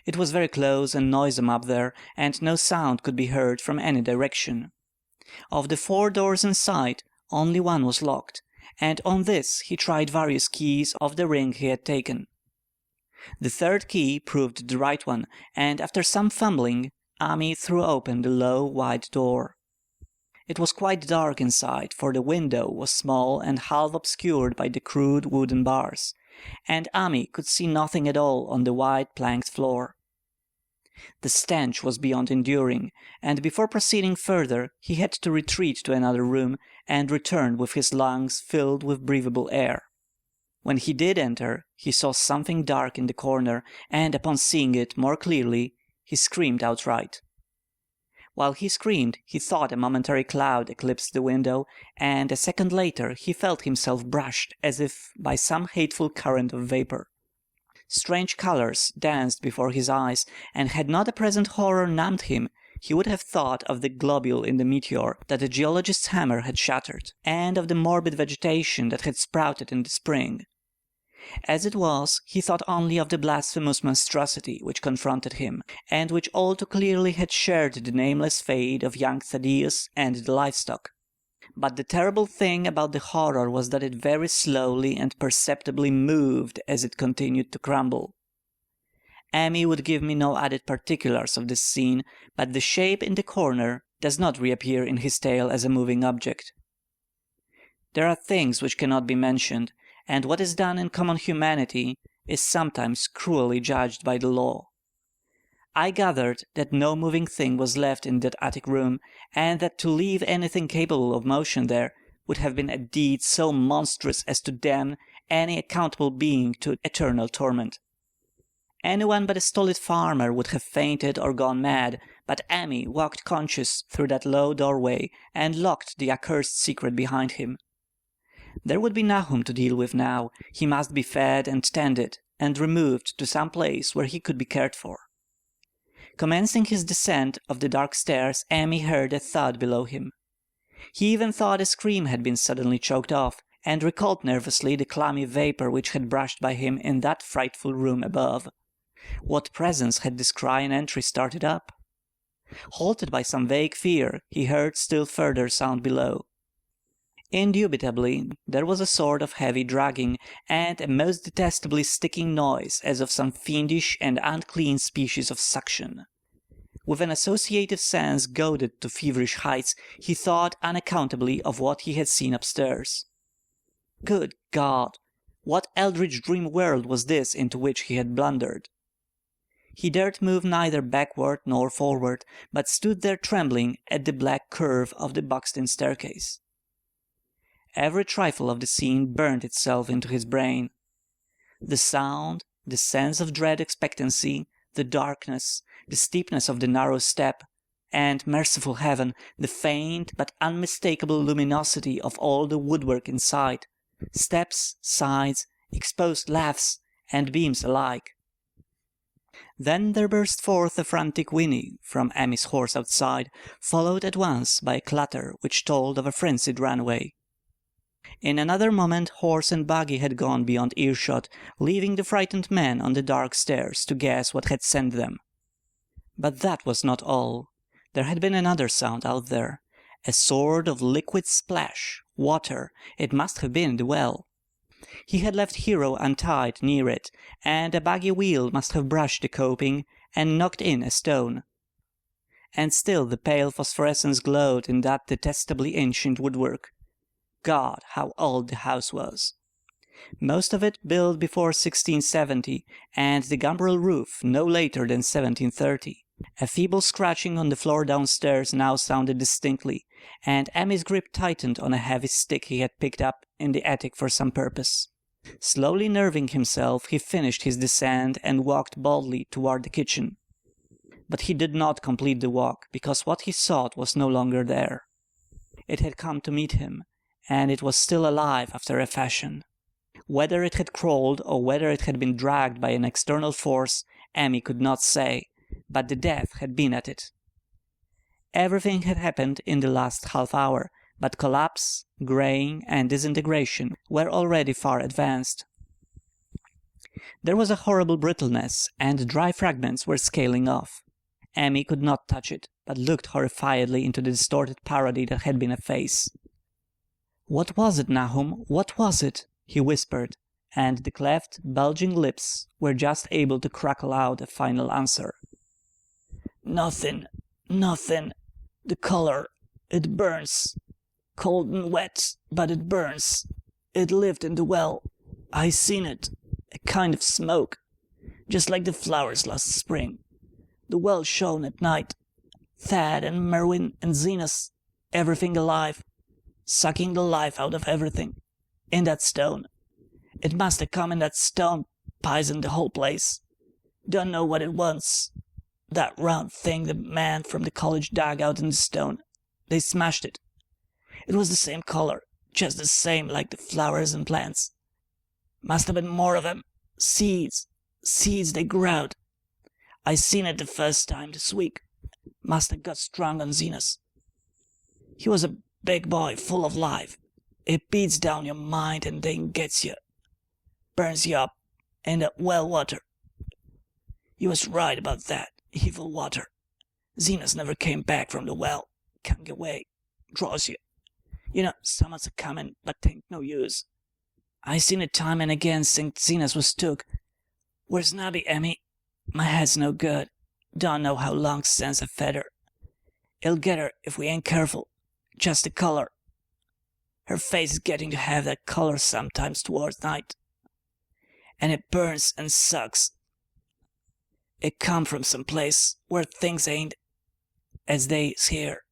B: It was very close and noisome up there, and no sound could be heard from any direction. Of the 4 doors in sight, only one was locked, and on this he tried various keys of the ring he had taken. The 3rd key proved the right one, and after some fumbling, Amy threw open the low, wide door. It was quite dark inside, for the window was small and half obscured by the crude wooden bars, and Amy could see nothing at all on the wide planked floor. The stench was beyond enduring, and before proceeding further he had to retreat to another room and return with his lungs filled with breathable air. When he did enter, he saw something dark in the corner, and upon seeing it more clearly, he screamed outright. While he screamed, he thought a momentary cloud eclipsed the window, and a second later he felt himself brushed as if by some hateful current of vapor. Strange colors danced before his eyes, and had not a present horror numbed him, he would have thought of the globule in the meteor that a geologist's hammer had shattered, and of the morbid vegetation that had sprouted in the spring. As it was, he thought only of the blasphemous monstrosity which confronted him, and which all too clearly had shared the nameless fate of young Thaddeus and the livestock. But the terrible thing about the horror was that it very slowly and perceptibly moved as it continued to crumble. Amy would give me no added particulars of this scene, but the shape in the corner does not reappear in his tale as a moving object. There are things which cannot be mentioned, and what is done in common humanity is sometimes cruelly judged by the law. I gathered that no moving thing was left in that attic room, and that to leave anything capable of motion there would have been a deed so monstrous as to damn any accountable being to eternal torment. Anyone but a stolid farmer would have fainted or gone mad, but Amy walked conscious through that low doorway and locked the accursed secret behind him. There would be Nahum to deal with now. He must be fed and tended, and removed to some place where he could be cared for. Commencing his descent of the dark stairs, Amy heard a thud below him. He even thought a scream had been suddenly choked off, and recalled nervously the clammy vapor which had brushed by him in that frightful room above. What presence had this cry and entry started up? Halted by some vague fear, he heard still further sound below. Indubitably there was a sort of heavy dragging, and a most detestably sticking noise as of some fiendish and unclean species of suction. With an associative sense goaded to feverish heights, he thought unaccountably of what he had seen upstairs. Good God! What eldritch dream world was this into which he had blundered? He dared move neither backward nor forward, but stood there trembling at the black curve of the boxed-in staircase. Every trifle of the scene burned itself into his brain. The sound, the sense of dread expectancy, the darkness, the steepness of the narrow step, and, merciful heaven, the faint but unmistakable luminosity of all the woodwork inside, steps, sides, exposed laths, and beams alike. Then there burst forth a frantic whinny from Amy's horse outside, followed at once by a clatter which told of a frenzied runaway. In another moment horse and buggy had gone beyond earshot, leaving the frightened men on the dark stairs to guess what had sent them. But that was not all. There had been another sound out there, a sort of liquid splash, water. It must have been the well. He had left Hero untied near it, and a buggy wheel must have brushed the coping and knocked in a stone. And still the pale phosphorescence glowed in that detestably ancient woodwork. God, how old the house was! Most of it built before 1670, and the gambrel roof no later than 1730. A feeble scratching on the floor downstairs now sounded distinctly, and Emmy's grip tightened on a heavy stick he had picked up in the attic for some purpose. Slowly nerving himself, he finished his descent and walked boldly toward the kitchen. But he did not complete the walk, because what he sought was no longer there. It had come to meet him, and it was still alive after a fashion. Whether it had crawled or whether it had been dragged by an external force, Emmy could not say, but the death had been at it. Everything had happened in the last half hour, but collapse, graying, and disintegration were already far advanced. There was a horrible brittleness, and dry fragments were scaling off. Emmy could not touch it, but looked horrifiedly into the distorted parody that had been a face. "What was it, Nahum? What was it?" he whispered, and the cleft, bulging lips were just able to crackle out a final answer. "Nothing. The color. It burns. Cold and wet, but it burns. It lived in the well. I seen it. A kind of smoke. Just like the flowers last spring. The well shone at night. Thad and Merwin and Zenas. Everything alive. Sucking the life out of everything. In that stone. It must have come in that stone. Poisoned the whole place. Don't know what it was. That round thing the man from the college dug out in the stone. They smashed it. It was the same color, just the same like the flowers and plants. Must have been more of 'em. Seeds they growed. I seen it the first time this week. Must have got strong on Zenas. He was a big boy full of life. It beats down your mind and then gets you. Burns you up in that well water. He was right about that. Evil water. Zenas never came back from the well. Can't get away. Draws you. You know, someone's a-comin', but 'tain't no use. I seen it time and again since Zenas was took. Where's Nabby, Emmy? My head's no good. Don't know how long since I fed her. It'll get her if we ain't careful. Just the color. Her face is getting to have that color sometimes towards night. And it burns and sucks. It come from some place where things ain't as they's here.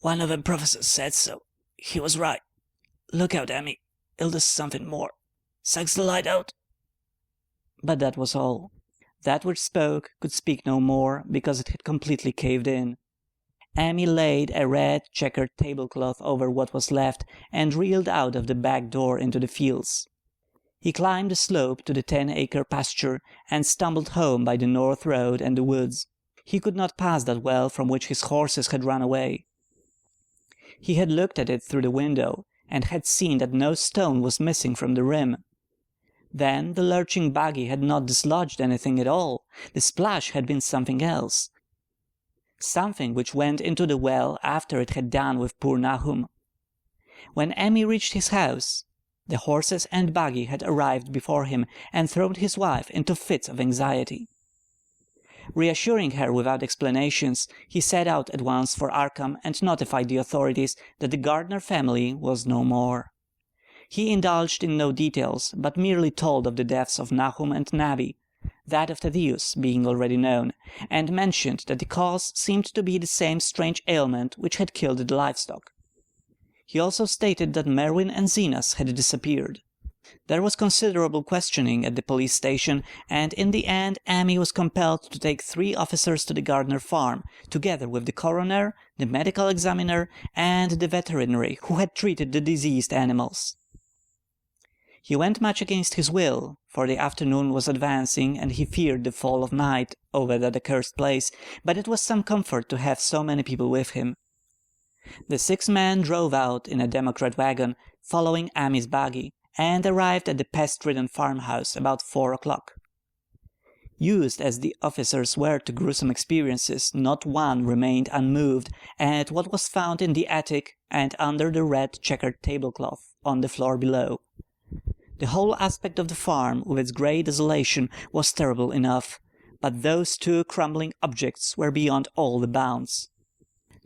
B: One of them professors said so. He was right. Look out, Emmy. It'll do something more. Sucks the light out." But that was all. That which spoke could speak no more, because it had completely caved in. Emmy laid a red checkered tablecloth over what was left, and reeled out of the back door into the fields. He climbed the slope to the 10-acre pasture, and stumbled home by the north road and the woods. He could not pass that well from which his horses had run away. He had looked at it through the window, and had seen that no stone was missing from the rim. Then the lurching buggy had not dislodged anything at all. The splash had been something else. Something which went into the well after it had done with poor Nahum. When Emmy reached his house, the horses and buggy had arrived before him and thrown his wife into fits of anxiety. Reassuring her without explanations, he set out at once for Arkham and notified the authorities that the Gardner family was no more. He indulged in no details, but merely told of the deaths of Nahum and Nabby, that of Thaddeus being already known, and mentioned that the cause seemed to be the same strange ailment which had killed the livestock. He also stated that Merwin and Zenas had disappeared. There was considerable questioning at the police station, and in the end Emmy was compelled to take 3 officers to the Gardner farm, together with the coroner, the medical examiner, and the veterinary who had treated the diseased animals. He went much against his will, for the afternoon was advancing and he feared the fall of night over that accursed place, but it was some comfort to have so many people with him. The 6 men drove out in a democrat wagon, following Amy's buggy, and arrived at the pest-ridden farmhouse about 4 o'clock. Used as the officers were to gruesome experiences, not one remained unmoved at what was found in the attic and under the red checkered tablecloth on the floor below. The whole aspect of the farm, with its grey desolation, was terrible enough, but those 2 crumbling objects were beyond all the bounds.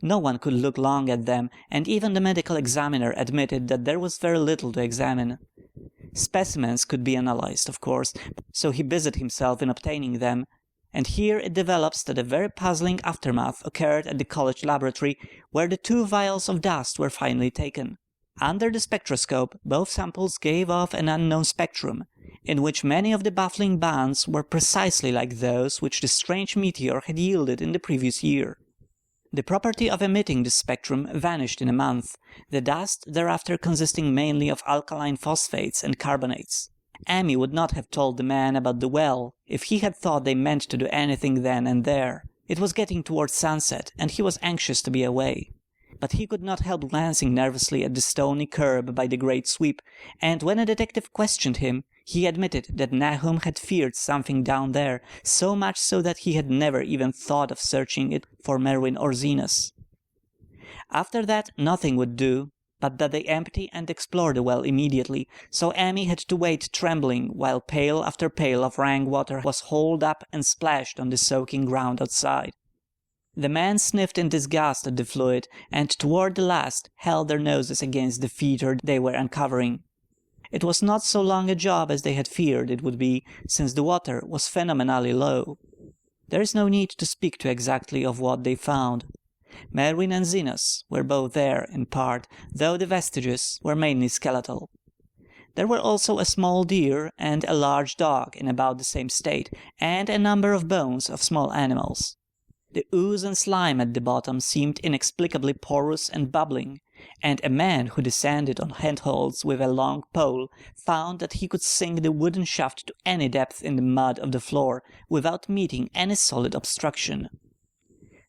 B: No one could look long at them, and even the medical examiner admitted that there was very little to examine. Specimens could be analyzed, of course, so he busied himself in obtaining them, and here it develops that a very puzzling aftermath occurred at the college laboratory, where the 2 vials of dust were finally taken. Under the spectroscope, both samples gave off an unknown spectrum, in which many of the baffling bands were precisely like those which the strange meteor had yielded in the previous year. The property of emitting this spectrum vanished in a month, the dust thereafter consisting mainly of alkaline phosphates and carbonates. Amy would not have told the man about the well if he had thought they meant to do anything then and there. It was getting towards sunset, and he was anxious to be away. But he could not help glancing nervously at the stony curb by the great sweep, and when a detective questioned him, he admitted that Nahum had feared something down there, so much so that he had never even thought of searching it for Merwin or Zenas. After that nothing would do but that they empty and explore the well immediately, so Amy had to wait trembling while pail after pail of rank water was hauled up and splashed on the soaking ground outside. The men sniffed in disgust at the fluid, and toward the last held their noses against the fetor they were uncovering. It was not so long a job as they had feared it would be, since the water was phenomenally low. There is no need to speak too exactly of what they found. Merwin and Zenas were both there in part, though the vestiges were mainly skeletal. There were also a small deer and a large dog in about the same state, and a number of bones of small animals. The ooze and slime at the bottom seemed inexplicably porous and bubbling, and a man who descended on handholds with a long pole found that he could sink the wooden shaft to any depth in the mud of the floor without meeting any solid obstruction.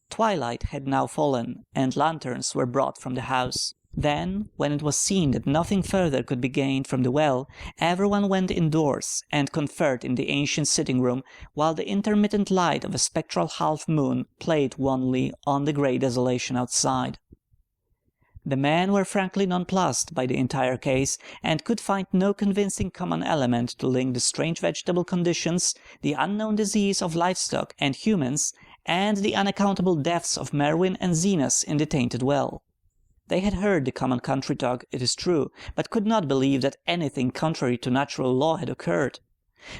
B: Twilight had now fallen, and lanterns were brought from the house. Then, when it was seen that nothing further could be gained from the well, everyone went indoors and conferred in the ancient sitting-room, while the intermittent light of a spectral half-moon played wanly on the grey desolation outside. The men were frankly nonplussed by the entire case, and could find no convincing common element to link the strange vegetable conditions, the unknown disease of livestock and humans, and the unaccountable deaths of Merwin and Zenas in the tainted well. They had heard the common country talk, it is true, but could not believe that anything contrary to natural law had occurred.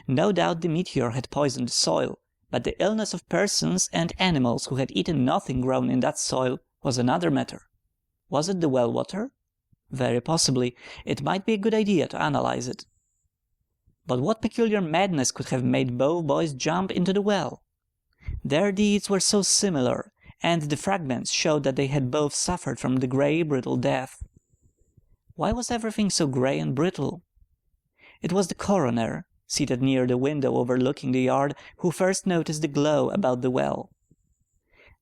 B: No doubt the meteor had poisoned the soil, but the illness of persons and animals who had eaten nothing grown in that soil was another matter. Was it the well water? Very possibly. It might be a good idea to analyze it. But what peculiar madness could have made both boys jump into the well? Their deeds were so similar, and the fragments showed that they had both suffered from the grey, brittle death. Why was everything so grey and brittle? It was the coroner, seated near the window overlooking the yard, who first noticed the glow about the well.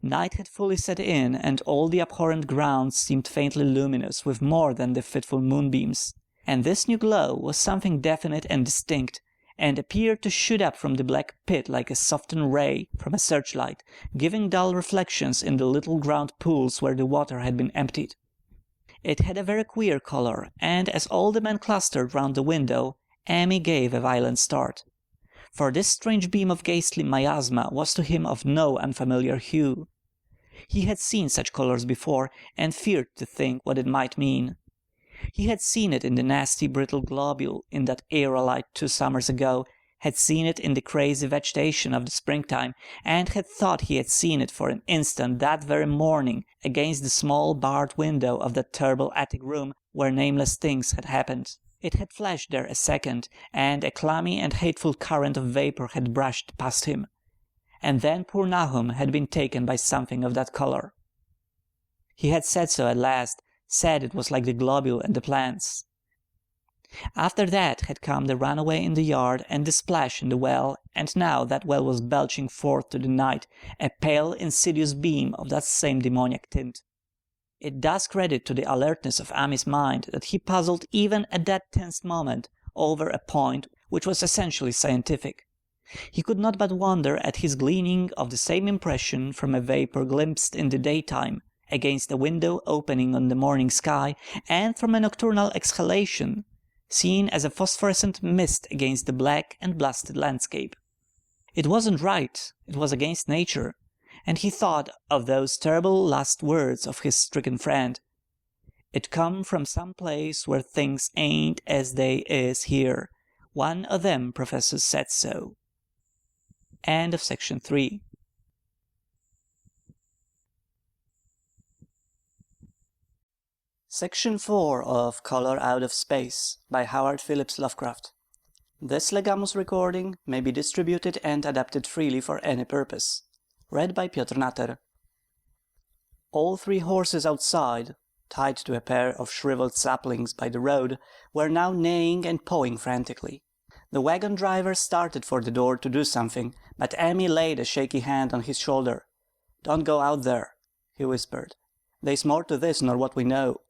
B: Night had fully set in, and all the abhorrent ground seemed faintly luminous with more than the fitful moonbeams. And this new glow was something definite and distinct, and appeared to shoot up from the black pit like a softened ray from a searchlight, giving dull reflections in the little ground pools where the water had been emptied. It had a very queer colour, and as all the men clustered round the window, Amy gave a violent start. For this strange beam of ghastly miasma was to him of no unfamiliar hue. He had seen such colours before, and feared to think what it might mean. He had seen it in the nasty brittle globule in that aerolite 2 summers ago, had seen it in the crazy vegetation of the springtime, and had thought he had seen it for an instant that very morning against the small barred window of that terrible attic room where nameless things had happened. It had flashed there a second, and a clammy and hateful current of vapour had brushed past him. And then poor Nahum had been taken by something of that colour. He had said so at last, said it was like the globule and the plants. After that had come the runaway in the yard and the splash in the well, and now that well was belching forth to the night a pale, insidious beam of that same demoniac tint. It does credit to the alertness of Amy's mind that he puzzled even at that tense moment over a point which was essentially scientific. He could not but wonder at his gleaning of the same impression from a vapor glimpsed in the daytime against a window opening on the morning sky, and from a nocturnal exhalation seen as a phosphorescent mist against the black and blasted landscape. It wasn't right, it was against nature, and he thought of those terrible last words of his stricken friend. It come from some place where things ain't as they is here. One o' them professors said so. End of section 3. Section 4 of Color Out of Space by Phillips Lovecraft. This legamus recording may be distributed and adapted freely for any purpose. Read by Piotr Natter. All 3 horses outside, tied to a pair of shriveled saplings by the road, were now neighing and pawing frantically. The wagon driver started for the door to do something, but Amy laid a shaky hand on his shoulder. "Don't go out there," he whispered. "There's more to this nor what we know.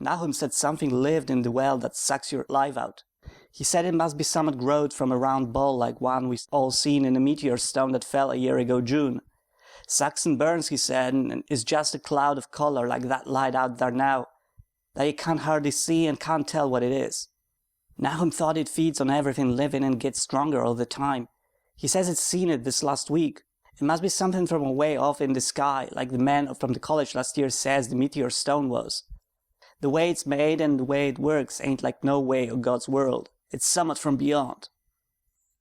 B: Nahum said something lived in the well that sucks your life out. He said it must be somewhat growed from a round ball like one we all seen in a meteor stone that fell a year ago June. Sucks and burns, he said, and is just a cloud of color like that light out there now, that you can't hardly see and can't tell what it is. Nahum thought it feeds on everything living and gets stronger all the time. He says it's seen it this last week. It must be something from away off in the sky, like the man from the college last year says the meteor stone was. The way it's made and the way it works ain't like no way o' God's world. It's somewhat from beyond."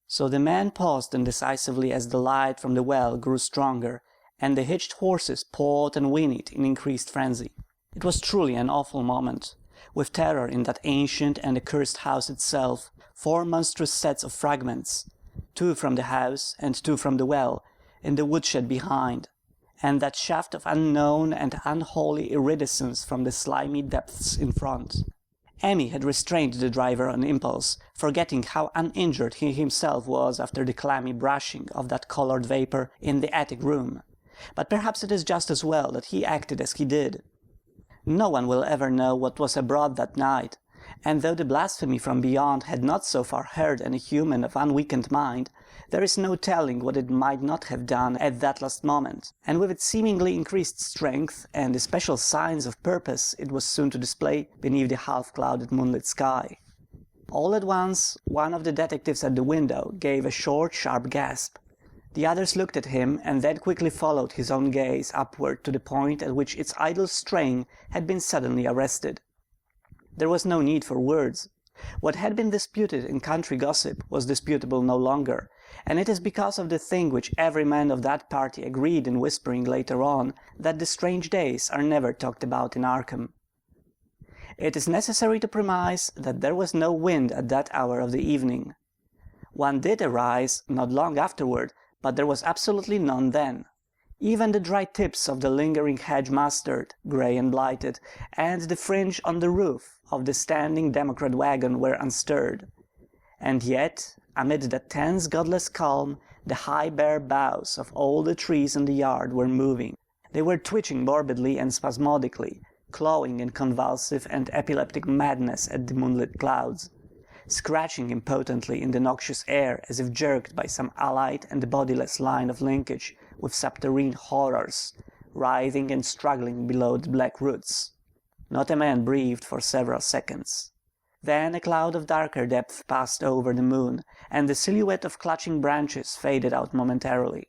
B: So the man paused indecisively as the light from the well grew stronger, and the hitched horses pawed and whinnied in increased frenzy. It was truly an awful moment. With terror in that ancient and accursed house itself, 4 monstrous sets of fragments, 2 from the house and 2 from the well, in the woodshed behind, and that shaft of unknown and unholy iridescence from the slimy depths in front. Amy had restrained the driver on impulse, forgetting how uninjured he himself was after the clammy brushing of that colored vapor in the attic room. But perhaps it is just as well that he acted as he did. No one will ever know what was abroad that night, and though the blasphemy from beyond had not so far hurt any human of unweakened mind, there is no telling what it might not have done at that last moment, and with its seemingly increased strength and the special signs of purpose it was soon to display beneath the half-clouded moonlit sky. All at once one of the detectives at the window gave a short, sharp gasp. The others looked at him, and then quickly followed his own gaze upward to the point at which its idle strain had been suddenly arrested. There was no need for words. What had been disputed in country gossip was disputable no longer, and it is because of the thing which every man of that party agreed in whispering later on, that the strange days are never talked about in Arkham. It is necessary to premise that there was no wind at that hour of the evening. One did arise not long afterward, but there was absolutely none then. Even the dry tips of the lingering hedge mustard, grey and blighted, and the fringe on the roof of the standing Democrat wagon were unstirred. And yet, amid that tense, godless calm, the high bare boughs of all the trees in the yard were moving. They were twitching morbidly and spasmodically, clawing in convulsive and epileptic madness at the moonlit clouds, scratching impotently in the noxious air as if jerked by some allied and bodiless line of linkage with subterranean horrors, writhing and struggling below the black roots. Not a man breathed for several seconds. Then a cloud of darker depth passed over the moon, and the silhouette of clutching branches faded out momentarily.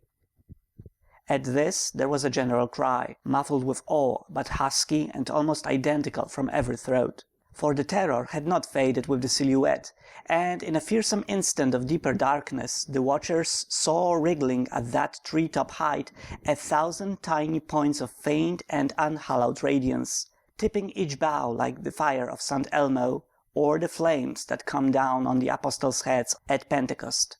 B: At this there was a general cry, muffled with awe, but husky and almost identical from every throat. For the terror had not faded with the silhouette, and in a fearsome instant of deeper darkness the watchers saw wriggling at that tree-top height 1,000 tiny points of faint and unhallowed radiance, tipping each bough like the fire of St. Elmo, or the flames that come down on the apostles' heads at Pentecost.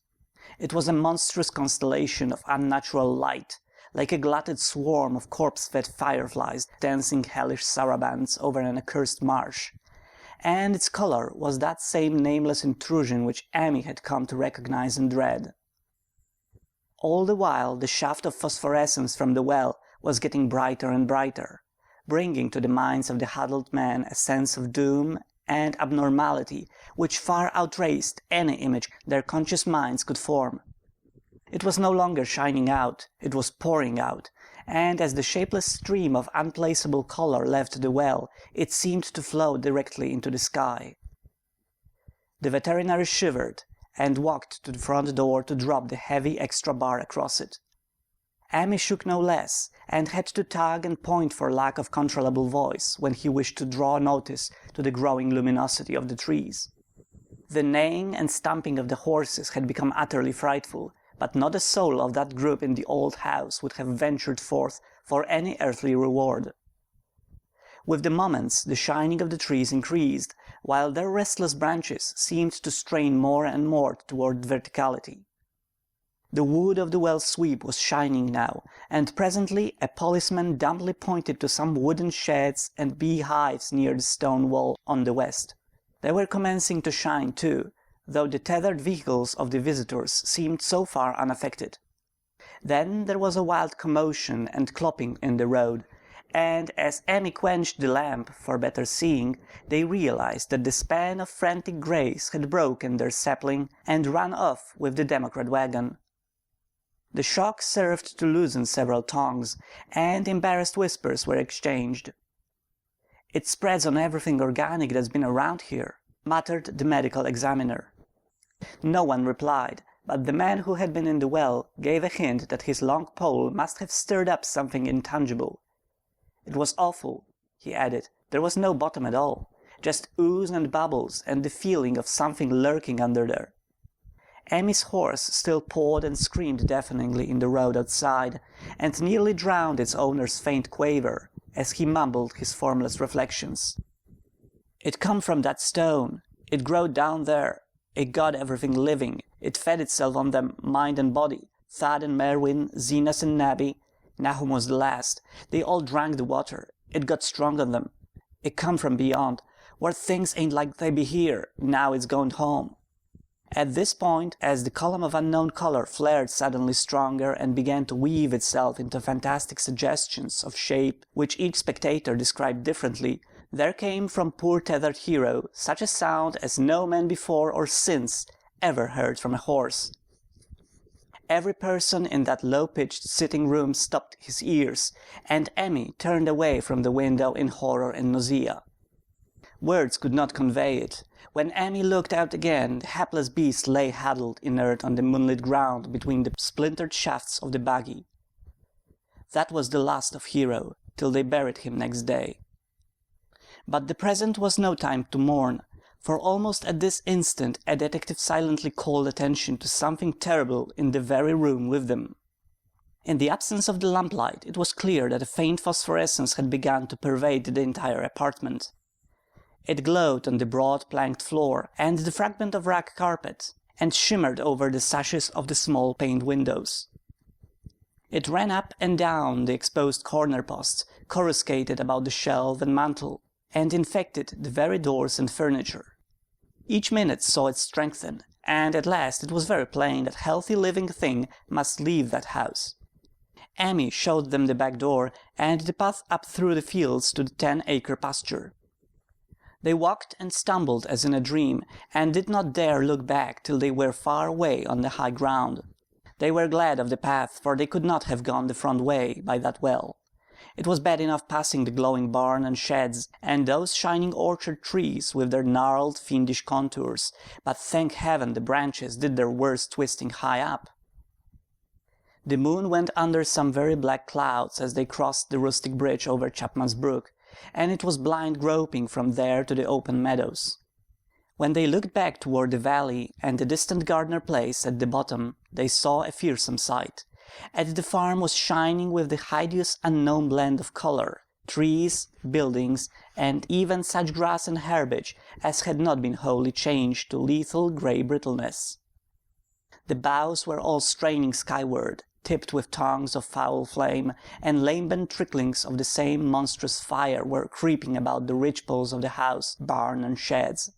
B: It was a monstrous constellation of unnatural light, like a glutted swarm of corpse-fed fireflies dancing hellish sarabands over an accursed marsh. And its color was that same nameless intrusion which Amy had come to recognize and dread. All the while the shaft of phosphorescence from the well was getting brighter and brighter. bringing to the minds of the huddled men a sense of doom and abnormality which far outraced any image their conscious minds could form. It was no longer shining out, it was pouring out, and as the shapeless stream of unplaceable color left the well, it seemed to flow directly into the sky. The veterinary shivered, and walked to the front door to drop the heavy extra bar across it. Emmy shook no less, and had to tug and point for lack of controllable voice when he wished to draw notice to the growing luminosity of the trees. The neighing and stamping of the horses had become utterly frightful, but not a soul of that group in the old house would have ventured forth for any earthly reward. With the moments the shining of the trees increased, while their restless branches seemed to strain more and more toward verticality. The wood of the well sweep was shining now, and presently a policeman dumbly pointed to some wooden sheds and beehives near the stone wall on the west. They were commencing to shine too, though the tethered vehicles of the visitors seemed so far unaffected. Then there was a wild commotion and clopping in the road, and as Emmy quenched the lamp for better seeing, they realized that the span of frantic greys had broken their sapling and run off with the Democrat wagon. The shock served to loosen several tongues, and embarrassed whispers were exchanged. "It spreads on everything organic that's been around here," muttered the medical examiner. No one replied, but the man who had been in the well gave a hint that his long pole must have stirred up something intangible. "It was awful," he added. "There was no bottom at all, just ooze and bubbles and the feeling of something lurking under there." Emmy's horse still pawed and screamed deafeningly in the road outside, and nearly drowned its owner's faint quaver as he mumbled his formless reflections. "It come from that stone. It growed down there. It got everything living. It fed itself on them, mind and body. Thad and Merwin, Zenas and Nabby. Nahum was the last. They all drank the water. It got strong on them. It come from beyond, where things ain't like they be here. Now it's going home." At this point, as the column of unknown color flared suddenly stronger and began to weave itself into fantastic suggestions of shape which each spectator described differently, there came from poor tethered hero such a sound as no man before or since ever heard from a horse. Every person in that low-pitched sitting-room stopped his ears, and Emmy turned away from the window in horror and nausea. Words could not convey it. When Emmy looked out again, the hapless beast lay huddled inert on the moonlit ground between the splintered shafts of the buggy. That was the last of Hero, till they buried him next day. But the present was no time to mourn, for almost at this instant a detective silently called attention to something terrible in the very room with them. In the absence of the lamplight, it was clear that a faint phosphorescence had begun to pervade the entire apartment. It glowed on the broad planked floor and the fragment of rag carpet, and shimmered over the sashes of the small paned windows. It ran up and down the exposed corner posts, coruscated about the shelf and mantel, and infected the very doors and furniture. Each minute saw it strengthen, and at last it was very plain that healthy living thing must leave that house. Emmy showed them the back door and the path up through the fields to the 10-acre pasture. They walked and stumbled as in a dream, and did not dare look back till they were far away on the high ground. They were glad of the path, for they could not have gone the front way by that well. It was bad enough passing the glowing barn and sheds, and those shining orchard trees with their gnarled, fiendish contours, but thank heaven the branches did their worst twisting high up. The moon went under some very black clouds as they crossed the rustic bridge over Chapman's Brook, and it was blind groping from there to the open meadows. When they looked back toward the valley and the distant Gardner place at the bottom, they saw a fearsome sight. At the farm was shining with the hideous unknown blend of color, trees, buildings, and even such grass and herbage as had not been wholly changed to lethal grey brittleness. The boughs were all straining skyward, tipped with tongues of foul flame, and lambent tricklings of the same monstrous fire were creeping about the ridgepoles of the house, barn, and sheds.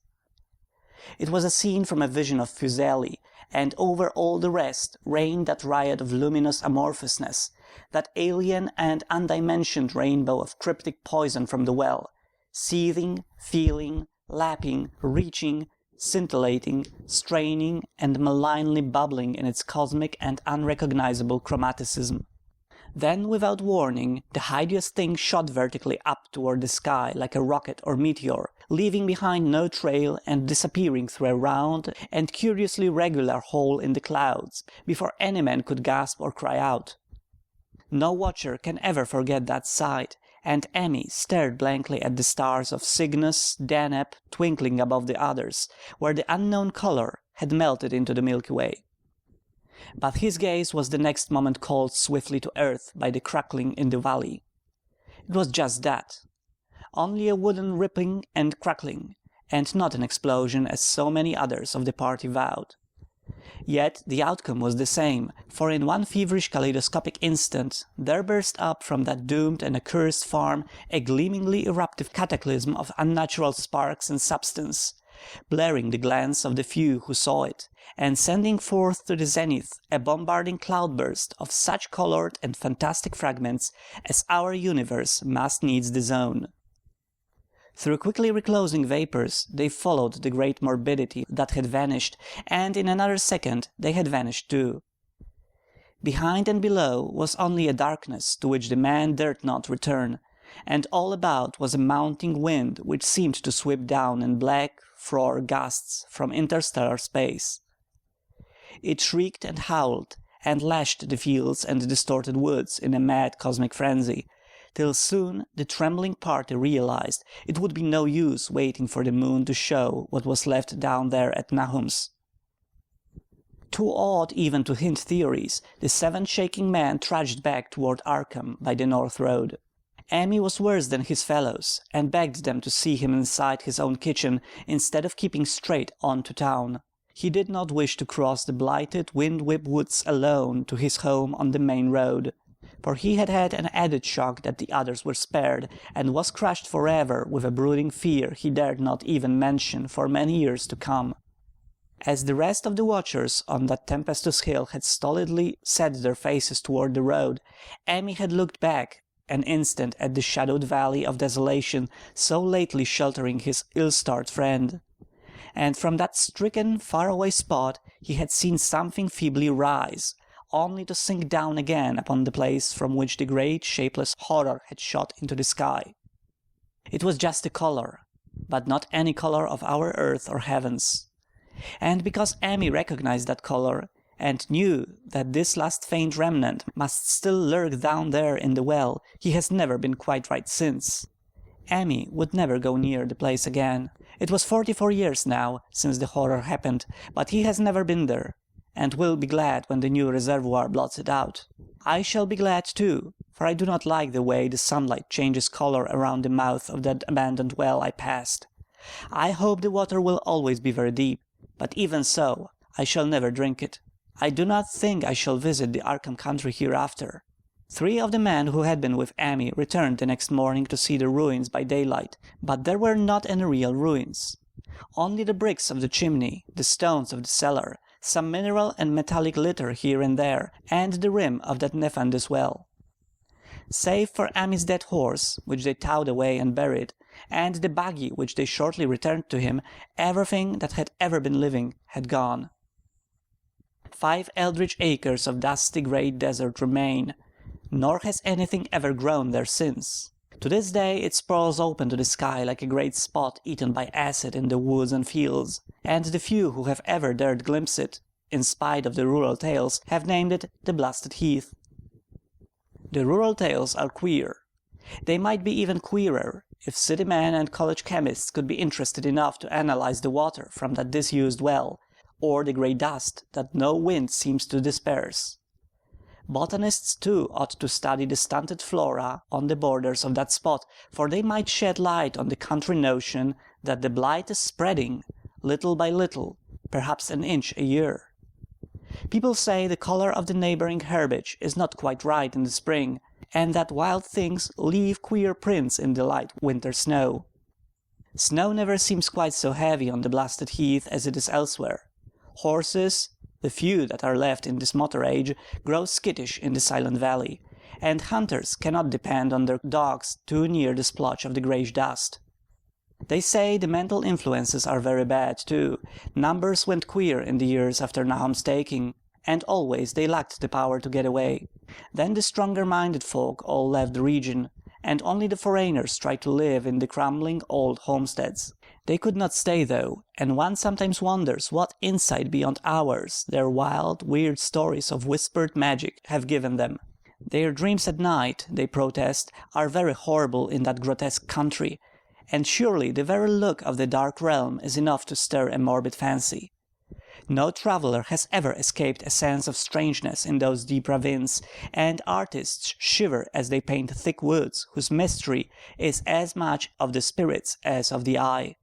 B: It was a scene from a vision of Fuseli, and over all the rest reigned that riot of luminous amorphousness, that alien and undimensioned rainbow of cryptic poison from the well, seething, feeling, lapping, reaching, scintillating, straining, and malignly bubbling in its cosmic and unrecognizable chromaticism. Then, without warning, the hideous thing shot vertically up toward the sky like a rocket or meteor, leaving behind no trail and disappearing through a round and curiously regular hole in the clouds, before any man could gasp or cry out. No watcher can ever forget that sight, and Emmy stared blankly at the stars of Cygnus, Deneb, twinkling above the others, where the unknown color had melted into the Milky Way. But his gaze was the next moment called swiftly to earth by the crackling in the valley. It was just that. Only a wooden ripping and crackling, and not an explosion as so many others of the party vowed. Yet the outcome was the same, for in one feverish kaleidoscopic instant there burst up from that doomed and accursed farm a gleamingly eruptive cataclysm of unnatural sparks and substance, blurring the glance of the few who saw it, and sending forth to the zenith a bombarding cloudburst of such colored and fantastic fragments as our universe must needs disown. Through quickly reclosing vapors they followed the great morbidity that had vanished, and in another second they had vanished too. Behind and below was only a darkness to which the man dared not return, and all about was a mounting wind which seemed to sweep down in black, frore gusts from interstellar space. It shrieked and howled, and lashed the fields and distorted woods in a mad cosmic frenzy, till soon the trembling party realized it would be no use waiting for the moon to show what was left down there at Nahum's. Too awed even to hint theories, the 7 shaking men trudged back toward Arkham by the north road. Emmy was worse than his fellows, and begged them to see him inside his own kitchen instead of keeping straight on to town. He did not wish to cross the blighted, wind-whipped woods alone to his home on the main road, for he had had an added shock that the others were spared, and was crushed forever with a brooding fear he dared not even mention for many years to come. As the rest of the watchers on that tempestuous hill had stolidly set their faces toward the road, Emmy had looked back an instant at the shadowed valley of desolation so lately sheltering his ill-starred friend, and from that stricken, far-away spot he had seen something feebly rise, only to sink down again upon the place from which the great shapeless horror had shot into the sky. It was just a color, but not any color of our earth or heavens. And because Emmy recognized that color, and knew that this last faint remnant must still lurk down there in the well, he has never been quite right since. Emmy would never go near the place again. It was 44 years now since the horror happened, but he has never been there, and will be glad when the new reservoir blots it out. I shall be glad too, for I do not like the way the sunlight changes color around the mouth of that abandoned well I passed. I hope the water will always be very deep, but even so I shall never drink it. I do not think I shall visit the Arkham country hereafter. 3 of the men who had been with Emmy returned the next morning to see the ruins by daylight, but there were not any real ruins. Only the bricks of the chimney, the stones of the cellar, some mineral and metallic litter here and there, and the rim of that nefandous well. Save for Emmy's dead horse, which they towed away and buried, and the buggy which they shortly returned to him, everything that had ever been living had gone. 5 eldritch acres of dusty grey desert remain, nor has anything ever grown there since. To this day it sprawls open to the sky like a great spot eaten by acid in the woods and fields, and the few who have ever dared glimpse it, in spite of the rural tales, have named it the blasted heath. The rural tales are queer. They might be even queerer if city men and college chemists could be interested enough to analyze the water from that disused well, or the grey dust that no wind seems to disperse. Botanists too ought to study the stunted flora on the borders of that spot, for they might shed light on the country notion that the blight is spreading, little by little, perhaps an inch a year. People say the color of the neighboring herbage is not quite right in the spring, and that wild things leave queer prints in the light winter snow. Snow never seems quite so heavy on the blasted heath as it is elsewhere. Horses, the few that are left in this motor age, grow skittish in the silent valley, and hunters cannot depend on their dogs too near the splotch of the greyish dust. They say the mental influences are very bad, too. Numbers went queer in the years after Nahum's taking, and always they lacked the power to get away. Then the stronger-minded folk all left the region, and only the foreigners tried to live in the crumbling old homesteads. They could not stay, though, and one sometimes wonders what insight beyond ours their wild, weird stories of whispered magic have given them. Their dreams at night, they protest, are very horrible in that grotesque country, and surely the very look of the dark realm is enough to stir a morbid fancy. No traveller has ever escaped a sense of strangeness in those deep ravines, and artists shiver as they paint thick woods whose mystery is as much of the spirits as of the eye.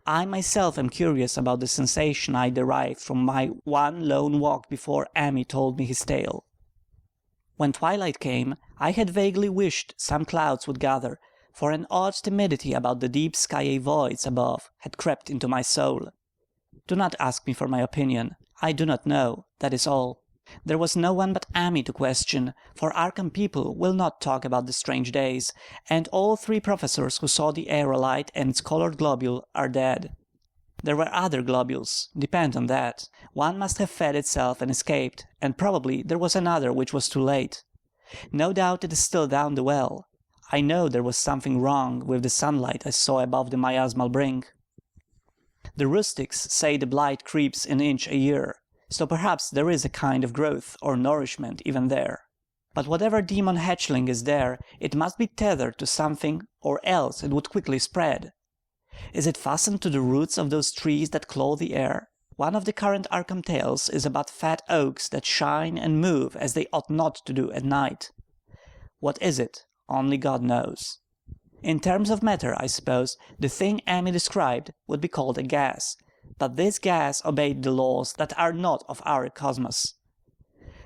B: I myself am curious about the sensation I derived from my one lone walk before Amy told me his tale. When twilight came, I had vaguely wished some clouds would gather, for an odd timidity about the deep skyey voids above had crept into my soul. Do not ask me for my opinion. I do not know, that is all. There was no one but Amy to question, for Arkham people will not talk about the strange days, and all 3 professors who saw the aerolite and its coloured globule are dead. There were other globules, depend on that. One must have fed itself and escaped, and probably there was another which was too late. No doubt it is still down the well. I know there was something wrong with the sunlight I saw above the miasmal brink. The rustics say the blight creeps an inch a year, so perhaps there is a kind of growth or nourishment even there. But whatever demon hatchling is there, it must be tethered to something, or else it would quickly spread. Is it fastened to the roots of those trees that claw the air? One of the current Arkham tales is about fat oaks that shine and move as they ought not to do at night. What is it? Only God knows. In terms of matter, I suppose, the thing Amy described would be called a gas, but this gas obeyed the laws that are not of our cosmos.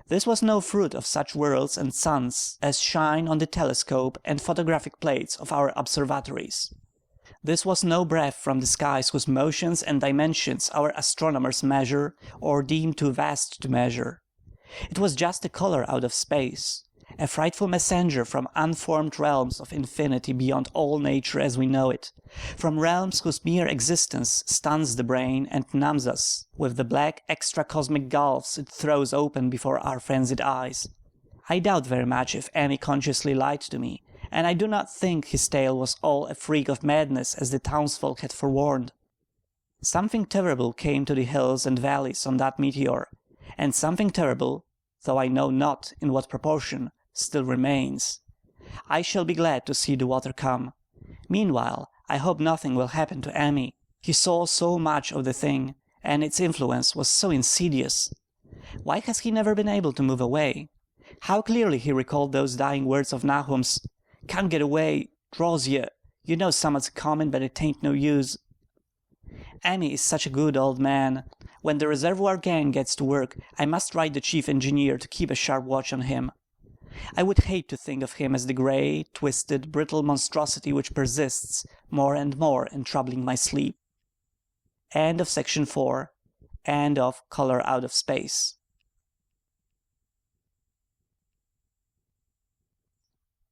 B: This was no fruit of such worlds and suns as shine on the telescope and photographic plates of our observatories. This was no breath from the skies whose motions and dimensions our astronomers measure, or deem too vast to measure. It was just a colour out of space, a frightful messenger from unformed realms of infinity beyond all nature as we know it, from realms whose mere existence stuns the brain and numbs us with the black extra-cosmic gulfs it throws open before our frenzied eyes. I doubt very much if Amy consciously lied to me, and I do not think his tale was all a freak of madness as the townsfolk had forewarned. Something terrible came to the hills and valleys on that meteor, and something terrible, though I know not in what proportion, still remains. I shall be glad to see the water come. Meanwhile, I hope nothing will happen to Amy. He saw so much of the thing, and its influence was so insidious. Why has he never been able to move away? How clearly he recalled those dying words of Nahum's, "Can't get away, draws ye. You know summat's comin', but it ain't no use." Amy is such a good old man. When the reservoir gang gets to work, I must write the chief engineer to keep a sharp watch on him. I would hate to think of him as the grey, twisted, brittle monstrosity which persists more and more in troubling my sleep. End of section 4. End of Color Out of Space.